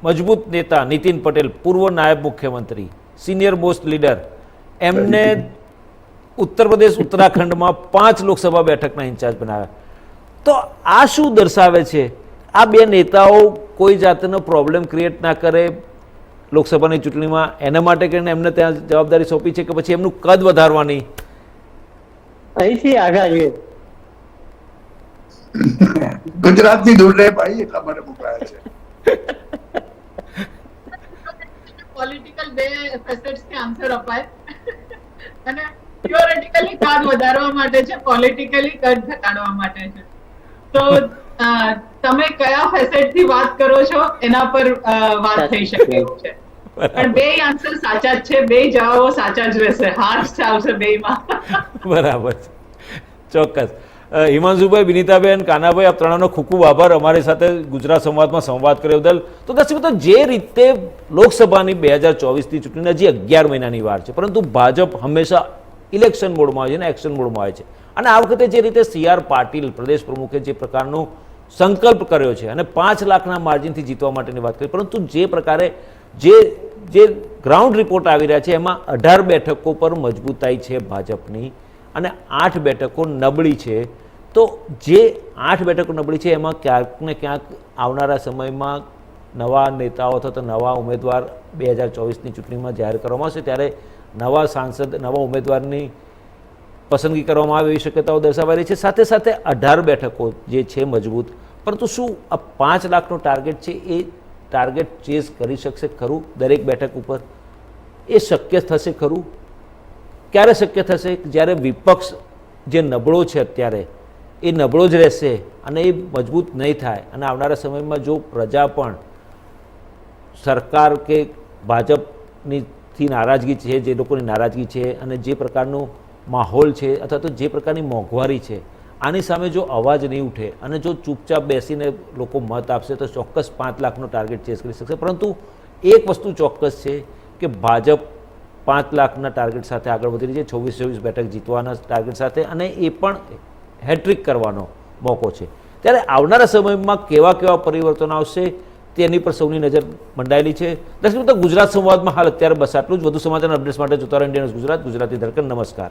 મજબૂત નેતા નીતિન પટેલ, પૂર્વ નાયબ મુખ્યમંત્રી, સિનિયર મોસ્ટ લીડર, એમને ઉત્તર પ્રદેશ ઉત્તરાખંડમાં 5 લોકસભા બેઠકના ઇન્ચાર્જ બનાવ્યા. તો આ શું દર્શાવે છે? આ બે નેતાઓ કોઈ જાતનો પ્રોબ્લેમ ક્રિએટ ના કરે લોકસભાની ચૂંટણીમાં, એના માટે કરીને એમને ત્યાં જવાબદારી સોંપી છે કે પછી એમનું કદ વધારવાની? અહીંથી આગળ જોઈએ. ગુજરાતથી દૂર રહે ભાઈ, એટલા માટે મોકલાયા છે. પોલિટિકલ બે ફેસેટ્સ થી આન્સર અપાય અને થિયોરેટિકલી કદ વધારવા માટે છે, પોલિટિકલી કદ ઘટાડવા માટે છે. તો તમે કયા ફેસેટ થી વાત કરો છો એના પર વાત થઈ શકે એવું છે. પણ બે આન્સર સાચા જ છે, બે જવાબો સાચા જ રહેશે, હાર ચાલશે બેયમાં. બરાબર છે, ચોક્કસ. હિમાંશુભાઈ, વિનીતાબેન, કાનાભાઈ, આપ ત્રણનો ખૂબ ખૂબ આભાર અમારી સાથે ગુજરાત સંવાદમાં સંવાદ કર્યો બદલ. તો દર્શક મિત્રો, જે રીતે લોકસભાની 2024ની ચૂંટણીના હજી 11 મહિનાની વાર છે, પરંતુ ભાજપ હંમેશા ઇલેક્શન મોડમાં આવે છે અને એક્શન મોડમાં આવે છે. અને આ વખતે જે રીતે CR પાટીલ પ્રદેશ પ્રમુખે જે પ્રકારનો સંકલ્પ કર્યો છે અને 5 લાખના માર્જિનથી જીતવા માટેની વાત કરી, પરંતુ જે પ્રકારે જે ગ્રાઉન્ડ રિપોર્ટ આવી રહ્યા છે એમાં 18 બેઠકો પર મજબૂતાઈ છે ભાજપની અને 8 બેઠકો નબળી છે. તો જે 8 બેઠકો નબળી છે એમાં ક્યાંક ને ક્યાંક આવનારા સમયમાં નવા નેતાઓ અથવા તો નવા ઉમેદવાર 2024ની ચૂંટણીમાં જાહેર કરવામાં આવશે ત્યારે નવા સાંસદ, નવા ઉમેદવારની પસંદગી કરવામાં આવે એવી શક્યતાઓ દર્શાવાઈ રહી છે. સાથે સાથે 18 બેઠકો જે છે મજબૂત, પરંતુ શું આ 5 લાખનો ટાર્ગેટ છે એ ટાર્ગેટ ચેઝ કરી શકશે ખરું દરેક બેઠક ઉપર? એ શક્ય થશે ખરું? ક્યારે શક્ય થશે? જ્યારે વિપક્ષ જે નબળો છે અત્યારે એ નબળો જ રહેશે અને એ મજબૂત નહીં થાય અને આવનારા સમયમાં જો પ્રજા પણ સરકાર કે ભાજપથી નારાજગી છે, જે લોકોની નારાજગી છે અને જે પ્રકારનો માહોલ છે અથવા તો જે પ્રકારની મોંઘવારી છે, આની સામે જો અવાજ નહીં ઉઠે અને જો ચૂપચાપ બેસીને લોકો મત આપશે તો ચોક્કસ 5 લાખનો ટાર્ગેટ ચેસ કરી શકશે. પરંતુ એક વસ્તુ ચોક્કસ છે કે ભાજપ 5 લાખના ટાર્ગેટ સાથે આગળ વધી રહી છે, 24 બેઠક જીતવાના ટાર્ગેટ સાથે, અને એ પણ હેટ્રિક કરવાનો મોકો છે. ત્યારે આવનારા સમયમાં કેવા કેવા પરિવર્તન આવશે તેની પર સૌની નજર મંડાયેલી છે. દર્શક મિત્રો, ગુજરાત સંવાદમાં હાલ અત્યારે બસ આટલું જ. વધુ સમાચાર અપડેટ્સ માટે જોતા રહો ઇન્ડિયા ન્યૂઝ ગુજરાત, ગુજરાતી ધડકન. નમસ્કાર.